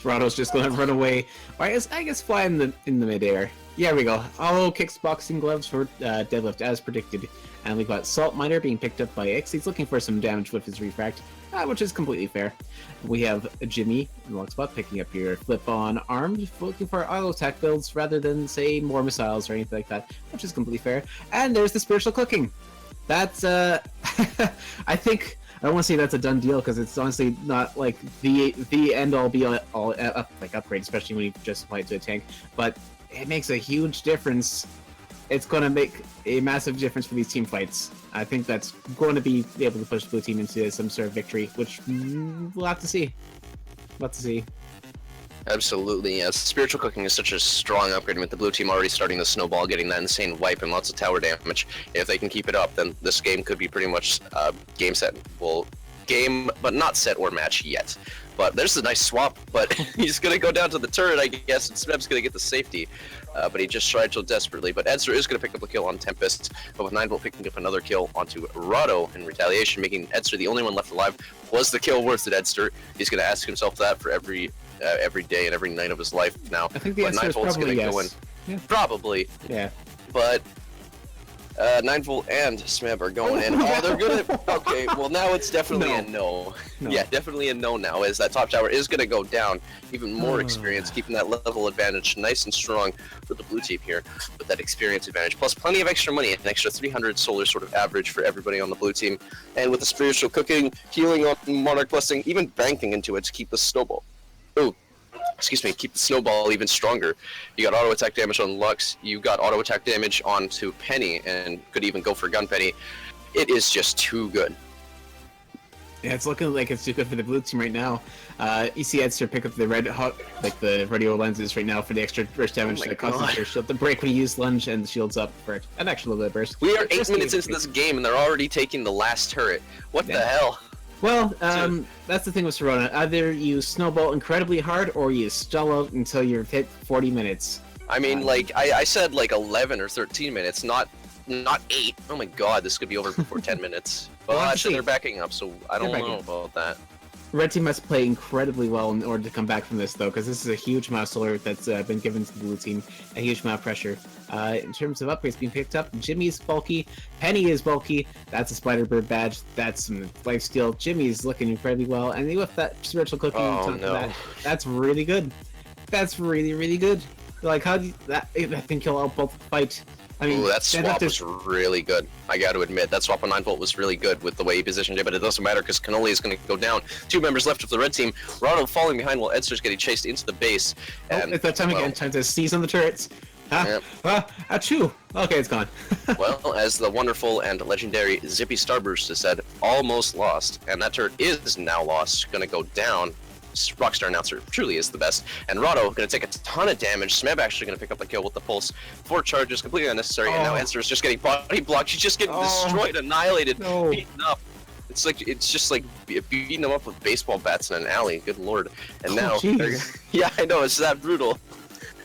Toronto's just going to run away. I guess fly in the midair. Yeah, we go. Hollow kickboxing gloves for deadlift, as predicted. And we've got Salt Miner being picked up by X. He's looking for some damage with his refract, which is completely fair. We have Jimmy in one spot picking up your flip-on arm, looking for auto attack builds rather than, say, more missiles or anything like that, which is completely fair. And there's the spiritual cooking. That's, I think, I don't want to say that's a done deal because it's honestly not like the end-all be-all like upgrade, especially when you just apply it to a tank. But it makes a huge difference. It's going to make a massive difference for these team fights. I think that's going to be able to push blue team into some sort of victory, which we'll have to see. We'll have to see. Absolutely, yes. Spiritual cooking is such a strong upgrade with the blue team already starting to snowball, getting that insane wipe and lots of tower damage. If they can keep it up, then this game could be pretty much game set. Well, game, but not set or match yet. But there's a nice swap, but he's going to go down to the turret, I guess, and Smeb's going to get the safety. But he just tried so desperately. But Edster is going to pick up a kill on Tempest, but with 9volt picking up another kill onto Rado in retaliation, making Edster the only one left alive. Was the kill worth it, Edster? He's going to ask himself that for every day and every night of his life now. I think the answer is probably yes. Go in. Yeah. Probably. Yeah. But 9volt and Smeb are going in. Oh, they're gonna. Okay, well now it's definitely a no. Yeah, definitely a no now. As that top tower is gonna go down. Even more experience, keeping that level advantage nice and strong for the blue team here with that experience advantage. Plus plenty of extra money, an extra 300 solar sort of average for everybody on the blue team. And with the spiritual cooking, healing on Monarch Blessing, even banking into it to keep the snowball. Ooh. Excuse me, keep the snowball even stronger. You got auto attack damage on Lux, you got auto attack damage onto Penny, and could even go for Gun Penny. It is just too good. Yeah, it's looking like it's too good for the blue team right now. You see Edster pick up the the radio lenses right now for the extra burst damage that causes their shield to break when you use lunge and the shield's up for an extra little bit of burst. We are 8 minutes into this game and they're already taking the last turret. What the hell? Well, that's the thing with Serona. Either you snowball incredibly hard, or you stall out until you're hit 40 minutes. I mean, like, I said like 11 or 13 minutes, not 8. Oh my god, this could be over before 10 minutes. But they're backing up, so I don't know about that. Red team must play incredibly well in order to come back from this, though, because this is a huge amount of solar that's been given to the blue team, a huge amount of pressure. In terms of upgrades being picked up, Jimmy's bulky, Penny is bulky, that's a Spider-Bird badge, that's some lifesteal, Jimmy's looking incredibly well, and with that spiritual cooking on top of that, that's really good. That's really, really good. Like, how do you, that thing kill out both fight I mean, Ooh, that swap was really good. I got to admit, that swap on 9-volt was really good with the way he positioned it, but it doesn't matter because Cannoli is going to go down. 2 members left of the red team. Rado falling behind while Edster's getting chased into the base. And, it's that time again, trying to seize on the turrets. Achoo! Okay, it's gone. Well, as the wonderful and legendary Zippy Starburst has said, almost lost. And that turret is now lost, going to go down. Rockstar Announcer truly is the best. And Rado going to take a ton of damage. Smeb actually going to pick up the kill with the pulse. 4 charges, completely unnecessary. And now Edster is just getting body blocked. She's just getting destroyed, annihilated, beaten up. It's just like beating them up with baseball bats in an alley. Good lord. And now, yeah, I know, it's that brutal.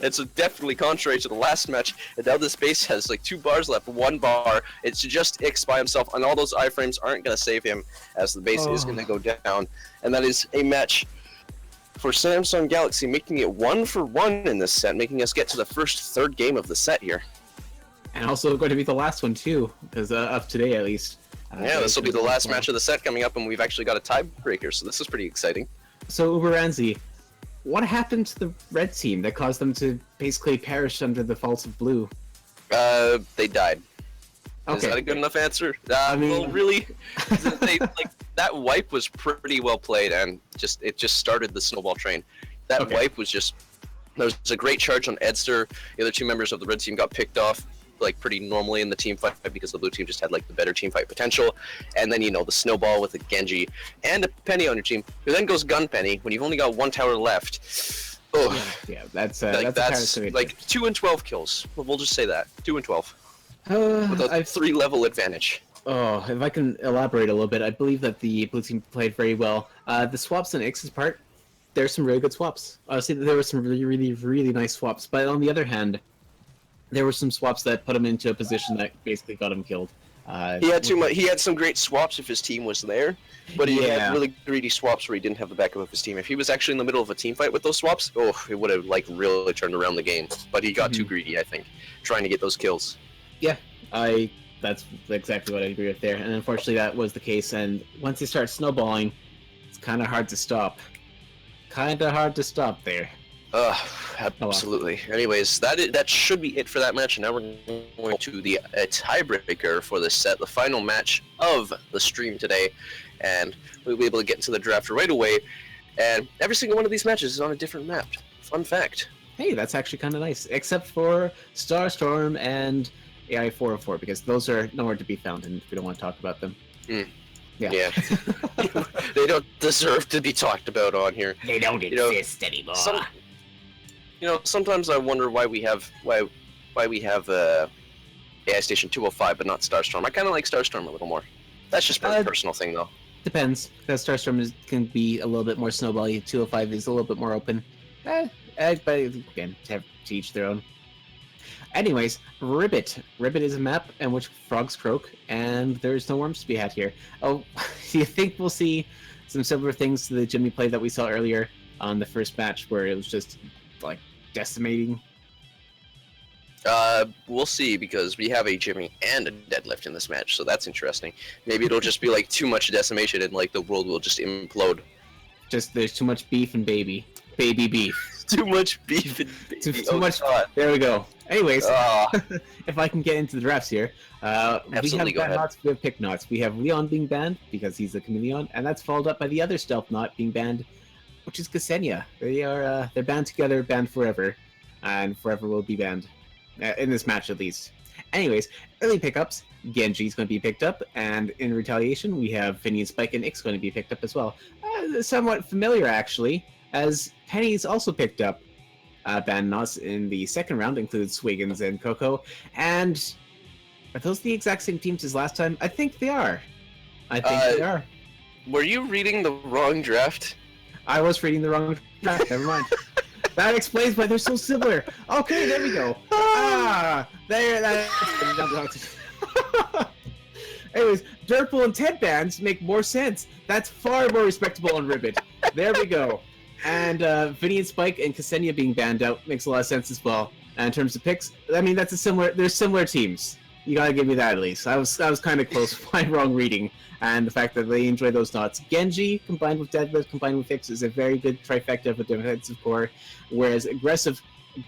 It's definitely contrary to the last match, and now this base has like 2 bars left, 1 bar. It's just Ix by himself, and all those iframes aren't going to save him, as the base is going to go down. And that is a match for Samsung Galaxy, making it 1-for-1 in this set, making us get to the first 3rd game of the set here. And also going to be the last one too, because of today at least. Yeah, this will be the last match of the set coming up, and we've actually got a tiebreaker, so this is pretty exciting. So Uberanzi, what happened to the red team that caused them to basically perish under the faults of blue? They died. Okay. Is that a good enough answer? I mean, well, really, that wipe was pretty well played, and it just started the snowball train. That wipe was just, there was a great charge on Edster. The other 2 members of the red team got picked off like pretty normally in the team fight because the blue team just had like the better team fight potential. And then, you know, the snowball with a Genji and a Penny on your team, who then goes Gun Penny when you've only got 1 tower left. Oh, yeah, that's like 2 and 12 kills. We'll just say that 2 and 12 with a 3-level advantage. Oh, if I can elaborate a little bit, I believe that the blue team played very well. The swaps on X's part, there's some really good swaps. Honestly, there were some really, really, really nice swaps. But on the other hand, there were some swaps that put him into a position that basically got him killed. He had too much. He had some great swaps if his team was there, but he had really greedy swaps where he didn't have the backup of his team. If he was actually in the middle of a team fight with those swaps, it would have like really turned around the game. But he got too greedy, I think, trying to get those kills. Yeah, that's exactly what I agree with there. And unfortunately, that was the case. And once they start snowballing, it's kind of hard to stop. Kind of hard to stop there. Absolutely. Anyways, that should be it for that match. And now we're going to the tiebreaker for this set, the final match of the stream today, and we'll be able to get into the draft right away. And every single one of these matches is on a different map. Fun fact. Hey, that's actually kind of nice, except for Starstorm and AI 404, because those are nowhere to be found, and we don't want to talk about them. Yeah. They don't deserve to be talked about on here. They don't exist anymore. Sometimes I wonder why we have AI Station 205 but not Starstorm. I kind of like Starstorm a little more. That's just a personal thing, though. Depends, because Starstorm can be a little bit more snowbally. 205 is a little bit more open. But again, to each their own. Anyways, Ribbit. Ribbit is a map in which frogs croak, and there's no worms to be had here. Oh, do you think we'll see some similar things to the Jimmy play that we saw earlier on the first match, where it was just like decimating? We'll see, because we have a Jimmy and a deadlift in this match, so that's interesting. Maybe it'll just be like too much decimation and like the world will just implode. Just there's too much beef and baby beef. Too much beef and baby. Too much. God. There we go. Anyways, if I can get into the drafts here, we have banned knots, we have pick knots. We have Leon being banned because he's a chameleon, and that's followed up by the other stealth knot being banned, which is Ksenia. They're banned together, banned forever, and forever will be banned in this match at least. Anyways, early pickups. Genji's going to be picked up, and in retaliation, we have Finny and Spike and Ix going to be picked up as well. Somewhat familiar actually, as Penny's also picked up. Banned knots in the second round includes Swiggins and Coco, and are those the exact same teams as last time? I think they are. They are. Were you reading the wrong draft? I was reading the wrong draft. Never mind. That explains why they're so similar. Okay, there we go. Anyways, Dirtpool and Ted bans make more sense. That's far more respectable on Ribbit. There we go. And Vinny and Spike and Ksenia being banned out makes a lot of sense as well. And in terms of picks, I mean, they're similar teams. You gotta give me that at least. I was kind of close with my wrong reading. And the fact that they enjoy those knots. Genji combined with Deadlift combined with Fix is a very good trifecta of a defensive core, whereas aggressive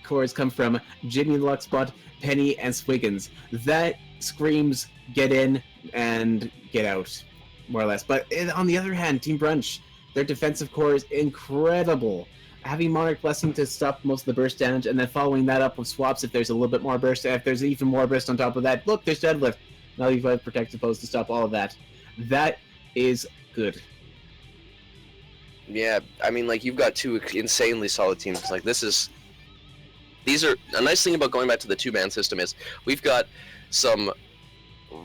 cores come from Jimmy Luxbot, Penny, and Swiggins. That screams get in and get out, more or less. But on the other hand, Team Brunch, their defensive core is incredible. Having Monarch Blessing to stop most of the burst damage, and then following that up with swaps if there's a little bit more burst, if there's even more burst on top of that. Look, there's Deadlift. Now you've got Protective Pose to stop all of that. That is good. Yeah, I mean, like, you've got two insanely solid teams. Like, these are a nice thing about going back to the two-man system is we've got some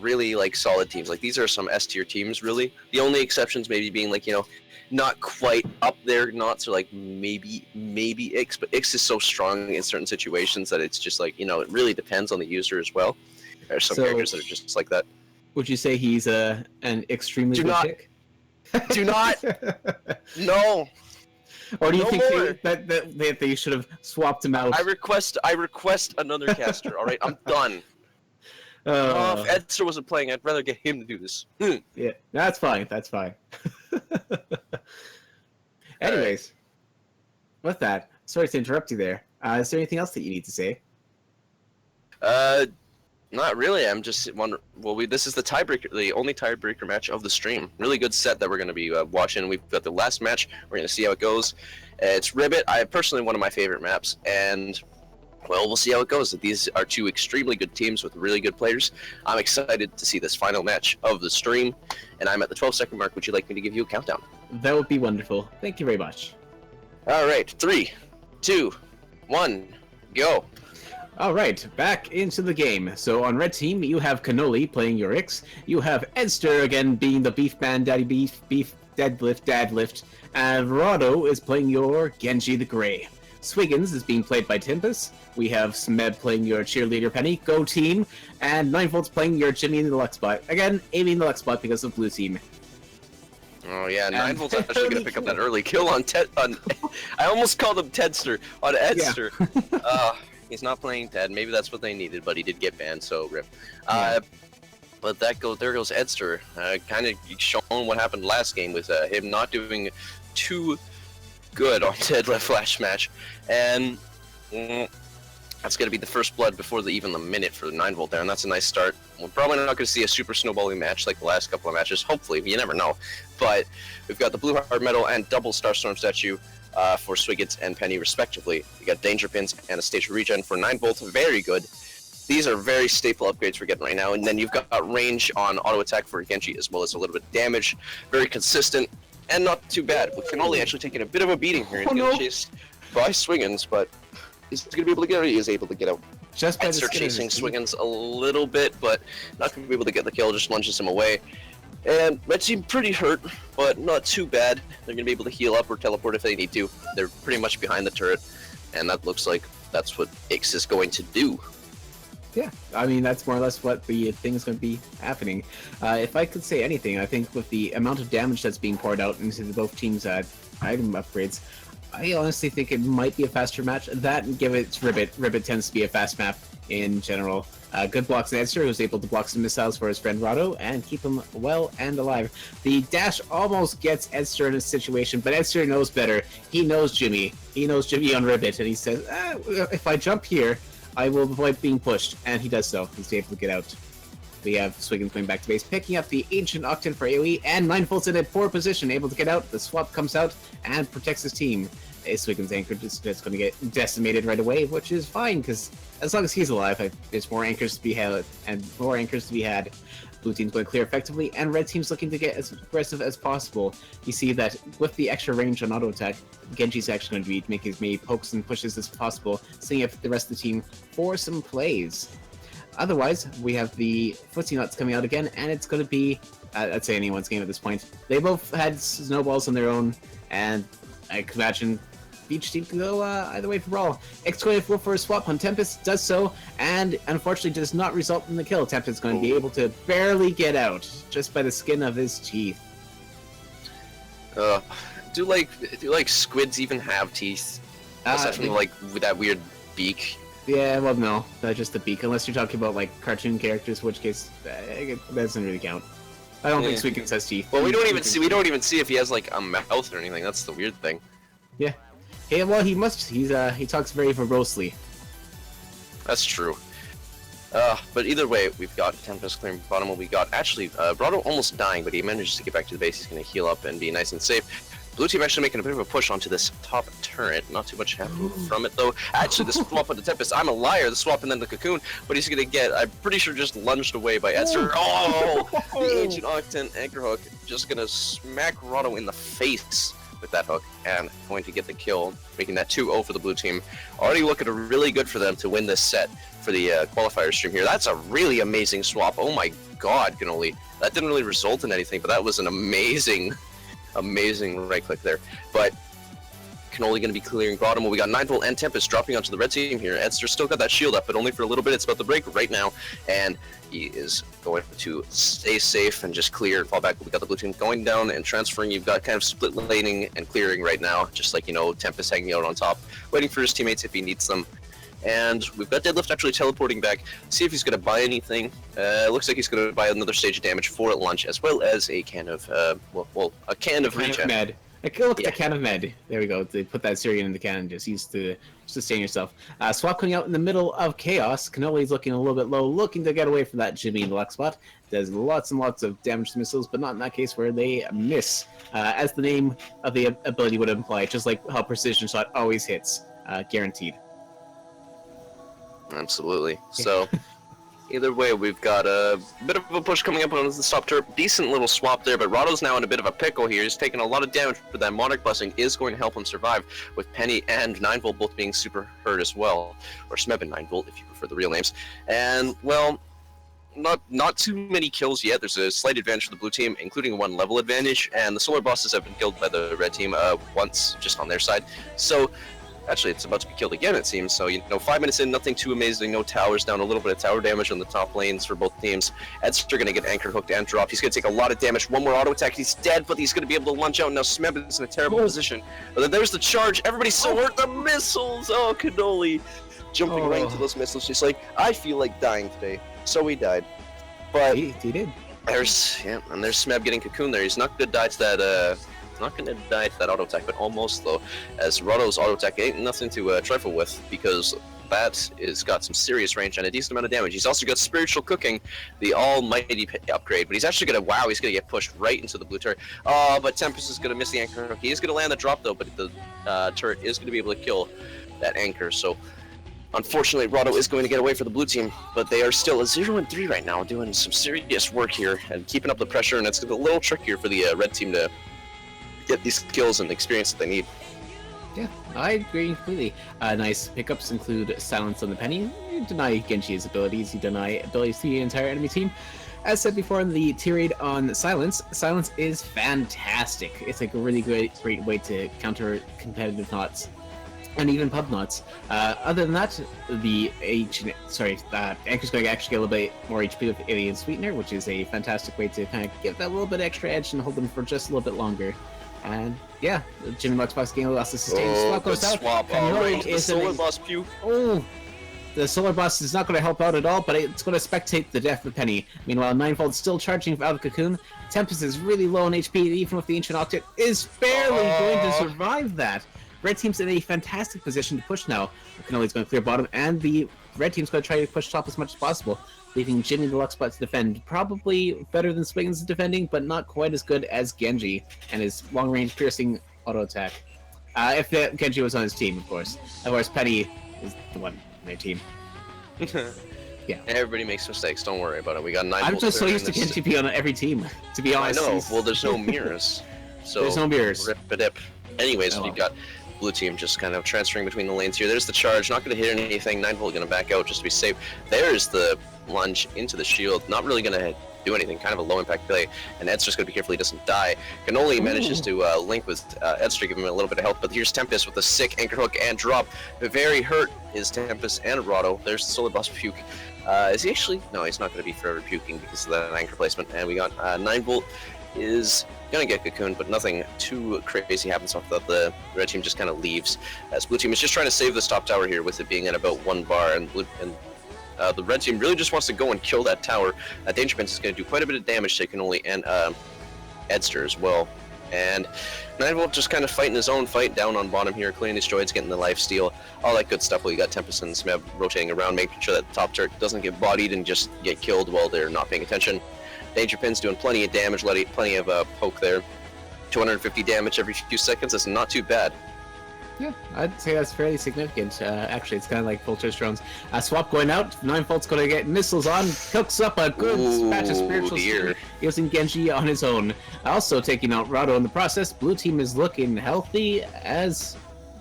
really like solid teams. Like, these are some S tier teams, really. The only exceptions maybe being like, you know, not quite up there knots, or like maybe Ix, but Ix is so strong in certain situations that it's just like, you know, it really depends on the user as well. There are some characters that are just like that. Would you say he's an extremely good pick? Do not. No. Or do you think that they should have swapped him out? I request another caster. All right, I'm done. If Edster wasn't playing, I'd rather get him to do this. Yeah, that's fine. That's fine. Anyways, with that, sorry to interrupt you there. Is there anything else that you need to say? Not really. I'm just wondering. Well, this is the only tiebreaker match of the stream. Really good set that we're going to be watching. We've got the last match. We're going to see how it goes. It's Ribbit. Personally one of my favorite maps, and well, we'll see how it goes. These are two extremely good teams with really good players. I'm excited to see this final match of the stream, and I'm at the 12-second mark. Would you like me to give you a countdown? That would be wonderful. Thank you very much. All right, 3, 2, 1, go. All right, back into the game. So on red team, you have Cannoli playing your Ix. You have Edster again being the beef man, daddy beef, dadlift. And Verado is playing your Genji the Grey. Swiggins is being played by Timpus. We have Smeb playing your cheerleader Penny, Go Team. And 9volts playing your Jimmy in the Luxbot. Again, aiming the Luxbot because of blue team. Oh yeah, 9volts actually gonna pick up that early kill on I almost called him Tedster on Edster. Yeah. He's not playing Ted. Maybe that's what they needed, but he did get banned, so rip. Yeah. But there goes Edster. Kind of showing what happened last game with him not doing too good on Ted left flash match, and that's going to be the first blood before even the minute for the 9volt there, and that's a nice start. We're probably not going to see a super snowballing match like the last couple of matches. Hopefully, you never know. But we've got the blue hard metal and double Starstorm statue for Swiggins and Penny respectively. We got danger pins and a station regen for 9volt. Very good. These are very staple upgrades we're getting right now. And then you've got range on auto attack for Genji, as well as a little bit of damage. Very consistent and not too bad. With Cannoli actually taking a bit of a beating here. He's getting chased by Swiggins, but he's going to be able to get out. He is able to get out. Just by Edster chasing Swiggins a little bit, but not going to be able to get the kill. Just lunges him away. And red team pretty hurt, but not too bad. They're going to be able to heal up or teleport if they need to. They're pretty much behind the turret, and that looks like that's what Ix is going to do. Yeah, I mean, that's more or less what the thing is going to be happening. If I could say anything, I think with the amount of damage that's being poured out into both teams' item upgrades, I honestly think it might be a faster match. That and give it to Ribbit. Ribbit tends to be a fast map in general. Good blocks in Edster, who's able to block some missiles for his friend Rado and keep him well and alive. The dash almost gets Edster in a situation, but Edster knows better. He knows Jimmy. He knows Jimmy on Ribbit, and he says, if I jump here, I will avoid being pushed, and he does so. He's able to get out. We have Swiggins going back to base, picking up the Ancient Octant for AoE, and 9volts in a poor position, able to get out. The swap comes out and protects his team. Swiggins' anchor is just going to get decimated right away, which is fine, because as long as he's alive, there's more anchors to be had, and more anchors to be had. Blue team's going to clear effectively, and red team's looking to get as aggressive as possible. You see that with the extra range on auto attack, Genji's actually going to be making as many pokes and pushes as possible, seeing if the rest of the team for some plays. Otherwise, we have the Footsie Nuts coming out again, and it's going to be, I'd say anyone's game at this point. They both had snowballs on their own, and I could imagine each team can go either way for Brawl. X going to go for a swap on Tempest, does so, and unfortunately does not result in the kill. Tempest is going to be able to barely get out, just by the skin of his teeth. Do squids even have teeth? Aside from like with that weird beak. Yeah, well, no, that's just the beak. Unless you're talking about like cartoon characters, in which case that doesn't really count. I don't think Swiggins has teeth. Well, we don't even see if he has like a mouth or anything. That's the weird thing. Yeah. Hey, well, he must. He talks very verbosely. That's true. But either way, we've got Tempest clearing bottom. We got actually Brado almost dying, but he manages to get back to the base. He's going to heal up and be nice and safe. Blue team actually making a bit of a push onto this top turret. Not too much happening from it though. Actually, the swap on the Tempest. I'm a liar. The swap and then the Cocoon, but he's going to get. I'm pretty sure just lunged away by Edster. Oh, the Ancient Octant Anchor Hook just going to smack Rado in the face with that hook and going to get the kill, making that 2-0 for the blue team. Already looking really good for them to win this set for the qualifier stream here. That's a really amazing swap. Oh my god, Cannoli. That didn't really result in anything, but that was an amazing right click there. But Cannoli going to be clearing bottom. Well, we got 9-Volt and Tempest dropping onto the red team here. Edster still got that shield up, but only for a little bit. It's about to break right now, and he is going to stay safe and just clear and fall back. We got the blue team going down and transferring. You've got kind of split laning and clearing right now, just like, you know, Tempest hanging out on top, waiting for his teammates if he needs them. And we've got Deadlift actually teleporting back. See if he's going to buy anything. Looks like he's going to buy another stage of damage for lunch, as well as a can of, a can of regen. Med. Look at the can of med. There we go. They put that Syrian in the can and just used to sustain yourself. Swap coming out in the middle of chaos. Cannoli's looking a little bit low, looking to get away from that Jimmy in the luck spot. Does lots and lots of damage to missiles, but not in that case where they miss. As the name of the ability would imply, just like how precision shot always hits. Guaranteed. Absolutely. So, either way, we've got a bit of a push coming up on the top turret. Decent little swap there, but Rado's now in a bit of a pickle here. He's taking a lot of damage, but that Monarch Blessing is going to help him survive, with Penny and 9-Volt both being super hurt as well. Or Smeb and 9-Volt, if you prefer the real names. And, well, not too many kills yet. There's a slight advantage for the blue team, including a 1 level advantage, and the solar bosses have been killed by the red team once, just on their side. So, actually, it's about to be killed again, it seems. So, 5 minutes in, nothing too amazing. No towers down, a little bit of tower damage on the top lanes for both teams. Edster going to get anchor hooked and dropped. He's going to take a lot of damage. One more auto attack. He's dead, but he's going to be able to lunge out. Now, Smeb is in a terrible position. But then there's the charge. Everybody's so hurt. The missiles. Oh, Cannoli. Jumping right into those missiles. Just like, I feel like dying today. So he died. But he did. There's Smeb getting Cocoon there. He's not going to die to that, auto attack, but almost though, as Rado's auto attack ain't nothing to trifle with, because that is got some serious range and a decent amount of damage. He's also got Spiritual Cooking, the almighty upgrade, but he's actually gonna he's gonna get pushed right into the blue turret. Oh, but Tempest is gonna miss the anchor hook. He is gonna land the drop though, but the turret is gonna be able to kill that anchor. So unfortunately, Rado is going to get away for the blue team, but they are still a 0-3 right now, doing some serious work here and keeping up the pressure, and it's a little trickier for the red team to get these skills and the experience that they need. Yeah, I agree completely. Nice pickups include Silence on the Penny. You deny Genji's abilities, you deny abilities to the entire enemy team. As said before in the tirade on Silence, Silence is fantastic. It's like a really great way to counter competitive knots. And even pub knots. Other than that, the Anchor's going to actually get a little bit more HP with Alien Sweetener, which is a fantastic way to kind of give that little bit extra edge and hold them for just a little bit longer. And yeah, Jimmy Luxbox getting a loss of sustain. Swap goes out. The solar boss puke. Oh, the solar boss is not going to help out at all, but it's going to spectate the death of Penny. Meanwhile, 9-Volt's still charging out of Cocoon. Tempest is really low on HP, even with the Ancient Octet, is barely going to survive that. Red team's in a fantastic position to push now. Cannoli's going to clear bottom, and the red team's going to try to push top as much as possible, leaving Jimmy the luck spot to defend. Probably better than Swiggins defending, but not quite as good as Genji and his long-range piercing auto attack. If Genji was on his team, of course. Of course, Penny is the one on their team. Yeah. Everybody makes mistakes. Don't worry about it. We got 9. I'm just so used to Genji being on every team. To be honest. I know. Well, there's no mirrors. So there's no mirrors. Rip-a-dip. Anyways, we've got blue team just kind of transferring between the lanes here. There's the charge, not going to hit anything. 9-Volt going to back out just to be safe. There's the lunge into the shield, not really going to do anything, kind of a low impact play, and Edster's going to be careful he doesn't die. Cannoli manages to link with Edster, give him a little bit of help, but here's Tempest with a sick anchor hook and drop. Very hurt is Tempest and Rado. There's the solar boss puke. Is he actually? No, he's not going to be forever puking because of that anchor placement, and we got 9-Volt is gonna get cocooned, but nothing too crazy happens off that. The red team just kind of leaves, as blue team is just trying to save this top tower here with it being at about 1 bar, and the red team really just wants to go and kill that tower. Danger Prince is going to do quite a bit of damage to Cannoli and Edster as well. And 9-Volt just kind of fighting his own fight down on bottom here, clearing these droids, getting the life steal, all that good stuff. While you got Tempest and Smeb rotating around, making sure that the top turret doesn't get bodied and just get killed while they're not paying attention. Danger Pin's doing plenty of damage, plenty of poke there. 250 damage every few seconds, that's not too bad. Yeah, I'd say that's fairly significant. Actually, it's kind of like Vulture's drones. Swap going out, 9-Volt's going to get missiles on, cooks up a good batch of spiritual steam using Genji on his own. Also taking out Rado in the process. Blue team is looking healthy as...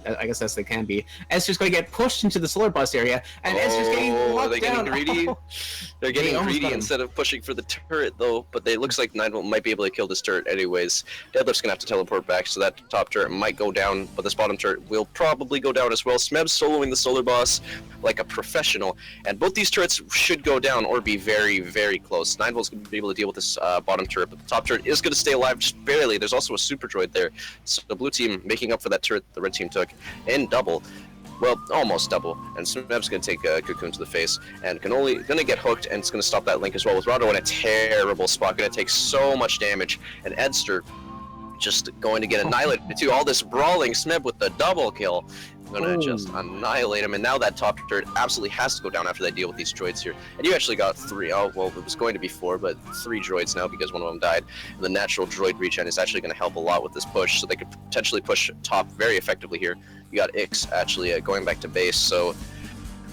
I guess as they can be. Esther's going to get pushed into the solar bus area, and Esther's getting locked they're down. Getting greedy. They're getting greedy instead of pushing for the turret, though. But it looks like 9-Volt might be able to kill this turret anyways. Deadlift's going to have to teleport back, so that top turret might go down, but this bottom turret will probably go down as well. Smeb's soloing the solar boss like a professional, and both these turrets should go down or be very, very close. 9-Volt's going to be able to deal with this bottom turret, but the top turret is going to stay alive just barely. There's also a super droid there, so the blue team making up for that turret the red team took. In double, well, almost double, and Smeb's gonna take a cocoon to the face, and gonna get hooked, and it's gonna stop that link as well. With Rado in a terrible spot, gonna take so much damage, and Edster just going to get annihilated too. All this brawling, Smeb with the double kill, gonna just annihilate him, and now that top turret absolutely has to go down after they deal with these droids here. And you actually got 3, oh, well, it was going to be 4, but 3 droids now because one of them died. And the natural droid regen is actually gonna help a lot with this push, so they could potentially push top very effectively here. You got Ix actually going back to base, so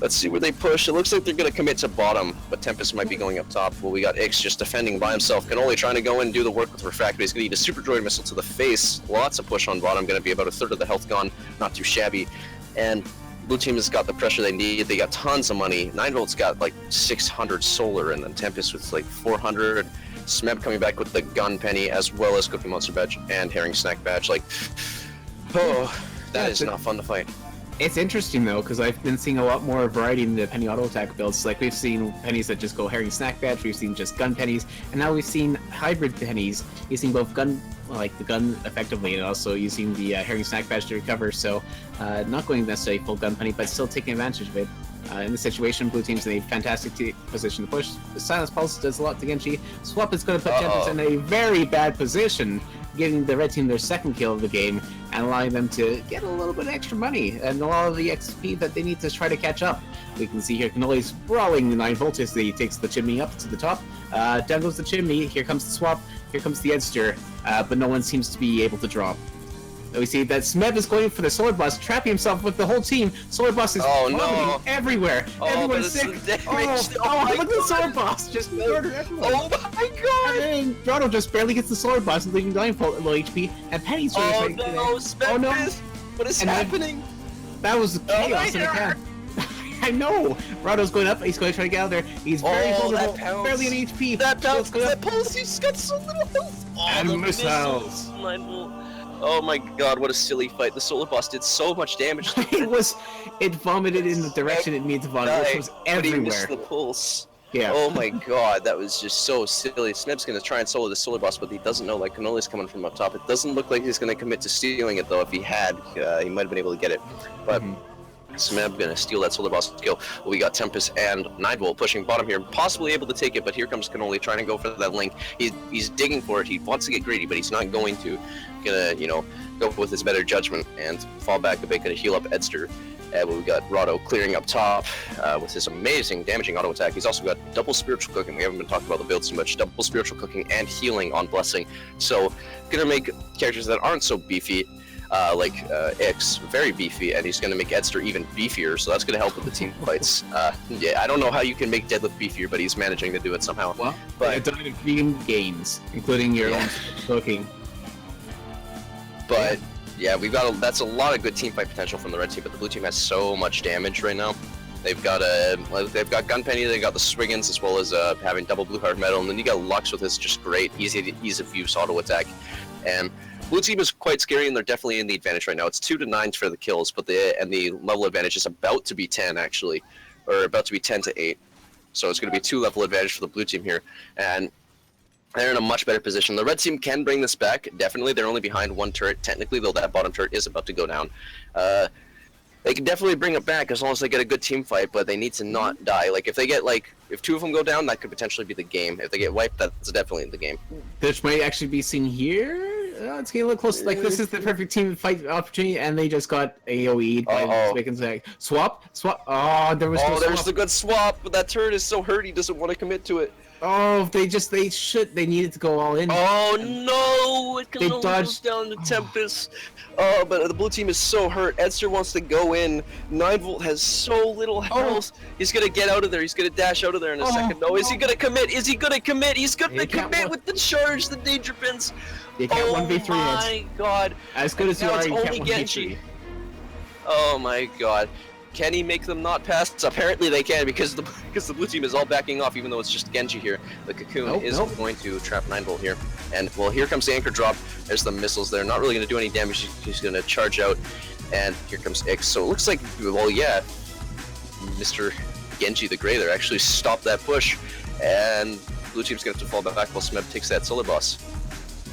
let's see where they push. It looks like they're going to commit to bottom, but Tempest might be going up top. Well, we got Ix just defending by himself. Cannoli trying to go in and do the work with Refractory. He's going to eat a Super Droid missile to the face. Lots of push on bottom. Going to be about a third of the health gone. Not too shabby. And blue team has got the pressure they need. They got tons of money. 9-Volt's got like 600 solar, and then Tempest with like 400. Smeb coming back with the gun penny, as well as Cookie Monster badge and Herring Snack badge. Like, oh... That is not fun to fight. It's interesting though, because I've been seeing a lot more variety in the penny auto attack builds. Like we've seen pennies that just go Herring Snack Badge, we've seen just gun pennies, and now we've seen hybrid pennies using both gun, like the gun effectively, and also using the Herring Snack Badge to recover. So not going necessarily full gun penny, but still taking advantage of it. In this situation, blue team's in a fantastic position to push. The Silence Pulse does a lot to Genji. Swap is going to put Tempest in a very bad position, giving the red team their second kill of the game and allowing them to get a little bit extra money and a lot of the XP that they need to try to catch up. We can see here Cannoli's brawling the 9-Volt as he takes the chimney up to the top. Down goes the chimney, here comes the swap, here comes the Edster, but no one seems to be able to drop. We see that Smeb is going for the Solar Boss, trapping himself with the whole team. Solar Boss is vomiting everywhere. Everyone's sick. Look at the Solar Boss just murder everyone. Oh my god! And then Grotto just barely gets the Solar Boss, leaving 9-Volt at low HP, and Penny's what is happening? That was chaos in a can. I know! Rado's going up, he's going to try to get out there. He's very vulnerable, barely an HP. That pulse, he's got so little health. And missiles. Oh my god, what a silly fight. The Solar Boss did so much damage. It vomited in the direction it needed to vomit, which was everywhere. But he missed the pulse. Yeah. Oh my god, that was just so silly. Smeb's gonna try and solo the Solar Boss, but he doesn't know, like, Cannoli's coming from up top. It doesn't look like he's gonna commit to stealing it, though. If he had, he might have been able to get it. But Smeb gonna steal that Solar Boss kill. Well, we got Tempest and 9-Volt pushing bottom here, possibly able to take it, but here comes Cannoli trying to go for that link. He's digging for it. He wants to get greedy, but he's not going to. Gonna, you know, go with his better judgment and fall back a bit. Gonna heal up Edster. We got Rado clearing up top with his amazing damaging auto attack. He's also got double spiritual cooking. We haven't been talking about the builds too much. Double spiritual cooking and healing on blessing. So gonna make characters that aren't so beefy, like Ix, very beefy, and he's gonna make Edster even beefier. So that's gonna help with the team fights. Yeah, I don't know how you can make Deadlift beefier, but he's managing to do it somehow. Well, but it's only vegan gains, including your own cooking. But yeah, that's a lot of good team fight potential from the red team, but the blue team has so much damage right now. They've got gun penny, they got the Swiggins, as well as having double blue heart metal, and then you got Lux with his just great ease of use auto attack. And blue team is quite scary, and they're definitely in the advantage right now. It's 2-9 for the kills, but the level advantage is about to be 10 actually, or about to be 10-8. So it's going to be 2 level advantage for the blue team here, and they're in a much better position. The red team can bring this back, definitely. They're only behind 1 turret, technically, though that bottom turret is about to go down. They can definitely bring it back as long as they get a good team fight, but they need to not die. Like, if 2 of them go down, that could potentially be the game. If they get wiped, that's definitely the game. Which might actually be seen here. it's getting a little close. Like, this is the perfect team fight opportunity, and they just got AoE'd by making like swap. Oh, there was no there's swap. the good swap, but that turret is so hurt he doesn't want to commit to it. Oh, they needed to go all in. Oh no, it can only goes down to Tempest. Oh, but the blue team is so hurt. Edster wants to go in. 9-Volt has so little health. He's gonna get out of there. He's gonna dash out of there in a second. No, is he gonna commit? Is he gonna commit? He's gonna commit with the charge, the danger pins. You can't 1v3 Oh my god. As good as you are, you can't 1v3. Genji. Oh my god. Can he make them not pass? Apparently they can, because the blue team is all backing off, even though it's just Genji here. The Cocoon is going to trap 9-Volt here. And, well, here comes the anchor drop. There's the missiles there. Not really going to do any damage. He's going to charge out. And here comes Ix. So it looks like, well, yeah, Mr. Genji the Grey there actually stopped that push. And blue team's going to have to fall back while Smeb takes that solar boss.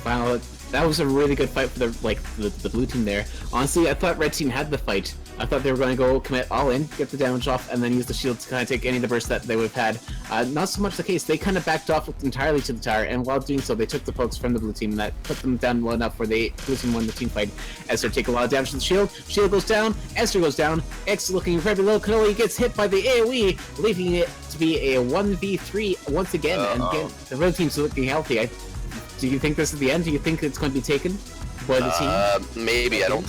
Wow, that was a really good fight for the blue team there. Honestly, I thought red team had the fight. I thought they were going to go commit all in, get the damage off, and then use the shield to kind of take any of the bursts that they would have had. Not so much the case. They kind of backed off entirely to the tower, and while doing so, they took the pokes from the blue team, and that put them down well enough where the blue team won the team fight. Esther take a lot of damage to the shield. Shield goes down. Esther goes down. X looking incredibly low. Cannoli gets hit by the AoE, leaving it to be a 1v3 once again. And again, the red team's looking healthy. Do you think this is the end? Do you think it's going to be taken by the team? Maybe. I don't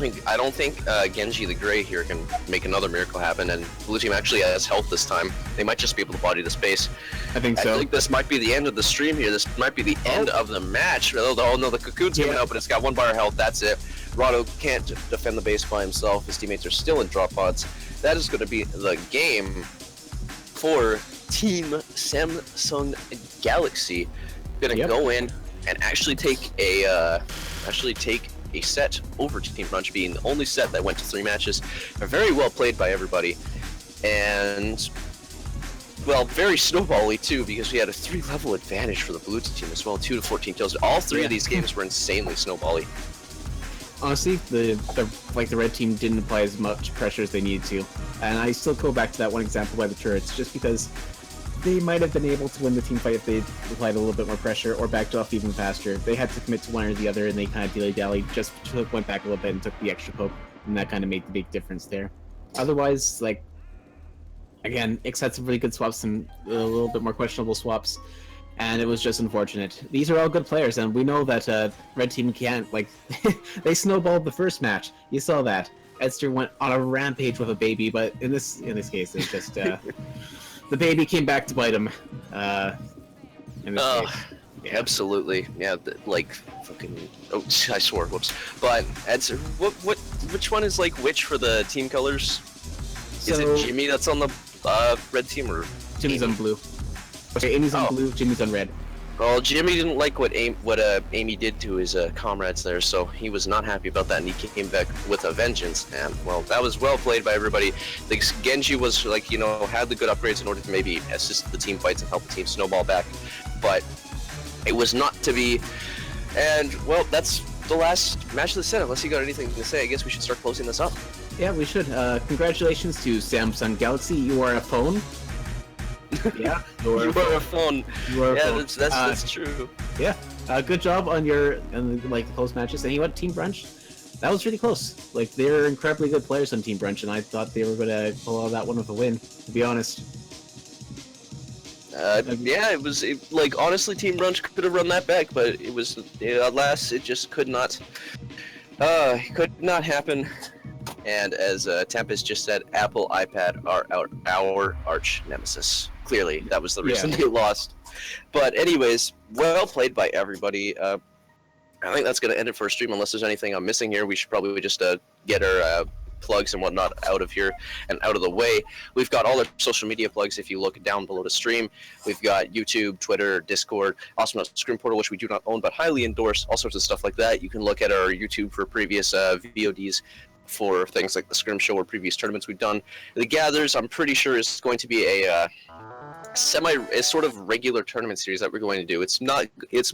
think Genji the Grey here can make another miracle happen, and blue team actually has health this time. They might just be able to body the space. I think so. I think this might be the end of the stream here. This might be the end of the match. Oh no, the Cocoon's coming out, but it's got 1 bar of health. That's it. Rado can't defend the base by himself. His teammates are still in drop pods. That is going to be the game for Team Samsung Galaxy. Gonna go in and actually take a set over to Team Brunch, being the only set that went to 3 matches. Very well played by everybody, and well, very snowbally too, because we had a 3-level advantage for the blue team as well, 2 to 14 kills. All 3 of these games were insanely snowbally. Honestly, the red team didn't apply as much pressure as they needed to, and I still go back to that one example by the turrets, just because they might have been able to win the team fight if they applied a little bit more pressure or backed off even faster. They had to commit to one or the other, and they kind of dilly-dallied, just went back a little bit and took the extra poke, and that kind of made the big difference there. Otherwise, like, again, Ix had some really good swaps, some a little bit more questionable swaps, and it was just unfortunate. These are all good players, and we know that red team can't, like, they snowballed the first match. You saw that. Edster went on a rampage with a baby, but in this case, it's just the baby came back to bite him. In this case. Yeah. Absolutely, yeah. Like fucking. Oh, I swore. Whoops. But Edster, which one is like which for the team colors? Is it Jimmy that's on the red team, or Jimmy's on blue? Okay, Amy's on blue. Jimmy's on red. Well, Jimmy didn't like what Amy did to his comrades there, so he was not happy about that, and he came back with a vengeance. And well, that was well played by everybody. The Genji was like, had the good upgrades in order to maybe assist the team fights and help the team snowball back, but it was not to be. And well, that's the last match of the set. Unless you got anything to say, I guess we should start closing this up. Yeah, we should. Congratulations to Samsung Galaxy. You are a phone. Yeah, you are a phone. Yeah, that's true. Yeah, good job on your the close matches. And you went Team Brunch. That was really close. Like, they're incredibly good players on Team Brunch, and I thought they were gonna pull out that one with a win. To be honest. Yeah, it was like honestly, Team Brunch could have run that back, but it was alas, it just could not. Could not happen. And as Tempest just said, Apple iPad are our arch nemesis. Clearly, that was the reason they lost. But anyways, well played by everybody. I think that's going to end it for a stream, unless there's anything I'm missing here. We should probably just get our plugs and whatnot out of here and out of the way. We've got all our social media plugs if you look down below the stream. We've got YouTube, Twitter, Discord, Awesomenauts Scrim Portal, which we do not own but highly endorse, all sorts of stuff like that. You can look at our YouTube for previous VODs for things like the Scrim Show or previous tournaments we've done. The Gathers, I'm pretty sure, is going to be a sort of regular tournament series that we're going to do. It's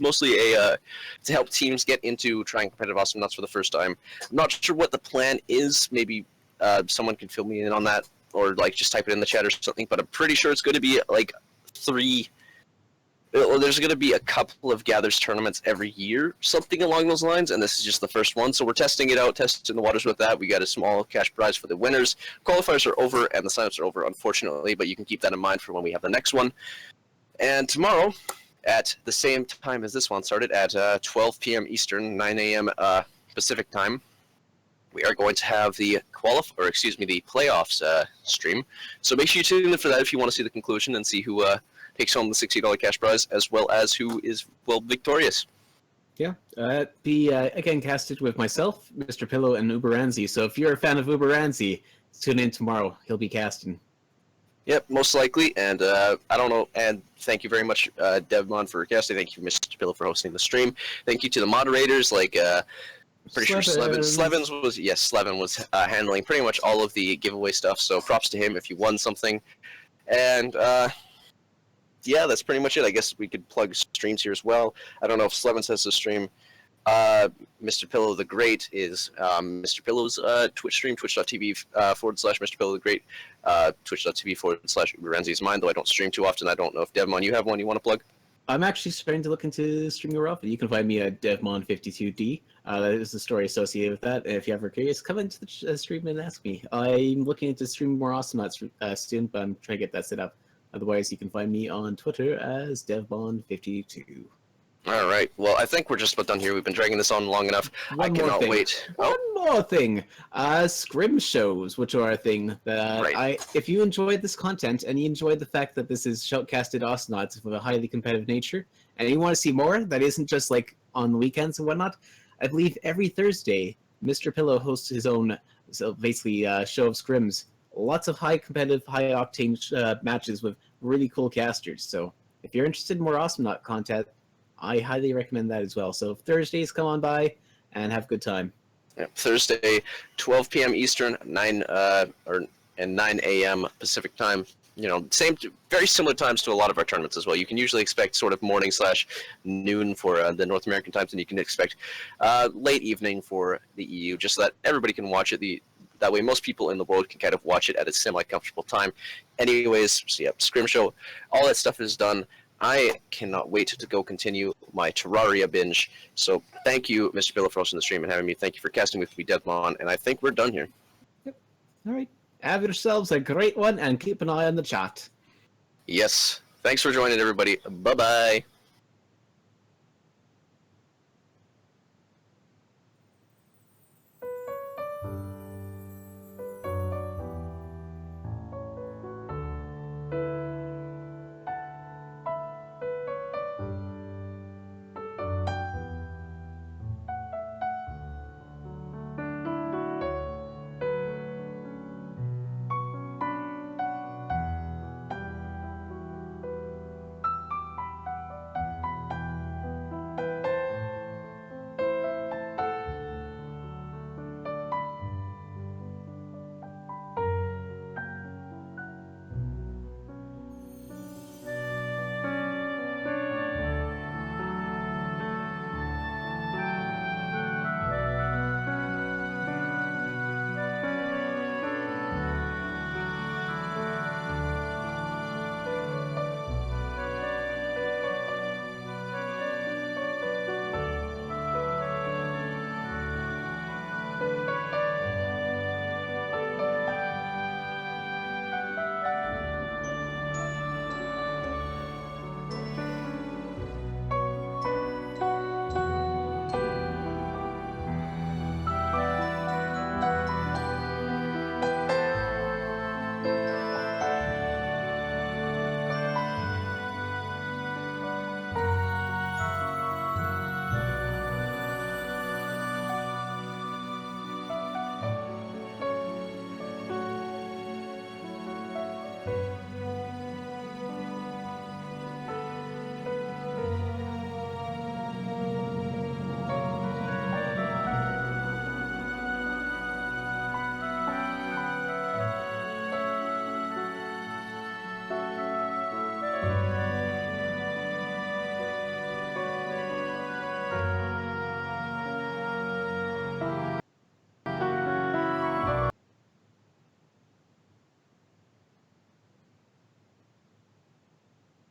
mostly to help teams get into trying competitive Awesomenauts for the first time. I'm not sure what the plan is. Maybe someone can fill me in on that, or like just type it in the chat or something, but I'm pretty sure it's going to be like 3 Well, there's going to be a couple of Gathers tournaments every year, something along those lines, and this is just the first one. So we're testing it out, testing the waters with that. We got a small cash prize for the winners. Qualifiers are over, and the signups are over, unfortunately, but you can keep that in mind for when we have the next one. And tomorrow, at the same time as this one started, at 12 p.m. Eastern, 9 a.m. Pacific time, we are going to have the playoffs stream. So make sure you tune in for that if you want to see the conclusion and see who takes home the $60 cash prize, as well as who is victorious. Yeah, be again casted with myself, Mr. Pillow, and Uberanzi. So if you're a fan of Uberanzi, tune in tomorrow. He'll be casting. Yep, most likely. And I don't know. And thank you very much, Devmon, for casting. Thank you, Mr. Pillow, for hosting the stream. Thank you to the moderators, like. Pretty sure Slevin was handling pretty much all of the giveaway stuff, so props to him if you won something. And yeah, that's pretty much it. I guess we could plug streams here as well. I don't know if Slevin says to stream. Mr. Pillow the Great is Mr. Pillow's Twitch stream, twitch.tv /Mr. Pillow the Great, twitch.tv /Uberanzi's Mine, though I don't stream too often. I don't know if Devmon, you have one you want to plug? I'm actually starting to look into streaming more often. You can find me at devmon52d. That is the story associated with that. If you're ever curious, come into the stream and ask me. I'm looking into streaming more Awesomenauts soon, but I'm trying to get that set up. Otherwise, you can find me on Twitter as devmon52. All right. Well, I think we're just about done here. We've been dragging this on long enough. I cannot wait. One more thing. Scrim shows, which are a thing that Right. if you enjoyed this content and you enjoyed the fact that this is shoutcasted Awesomenauts of a highly competitive nature, and you want to see more that isn't just like on the weekends and whatnot, I believe every Thursday, Mr. Pillow hosts his own, so basically, show of scrims. Lots of high competitive, high octane matches with really cool casters. So if you're interested in more Awesomenaut content, I highly recommend that as well. So Thursdays, come on by and have a good time. Yeah, Thursday, 12 p.m. Eastern, 9 a.m. Pacific time. You know, very similar times to a lot of our tournaments as well. You can usually expect sort of morning/noon for the North American times, and you can expect late evening for the EU, just so that everybody can watch it. That way, most people in the world can kind of watch it at a semi-comfortable time. Anyways, so yeah, Scrim Show, all that stuff is done. I cannot wait to go continue my Terraria binge. So thank you, Mr. Pillow, for hosting the stream and having me. Thank you for casting with me, Devmon, and I think we're done here. Yep. All right. Have yourselves a great one, and keep an eye on the chat. Yes. Thanks for joining, everybody. Bye-bye.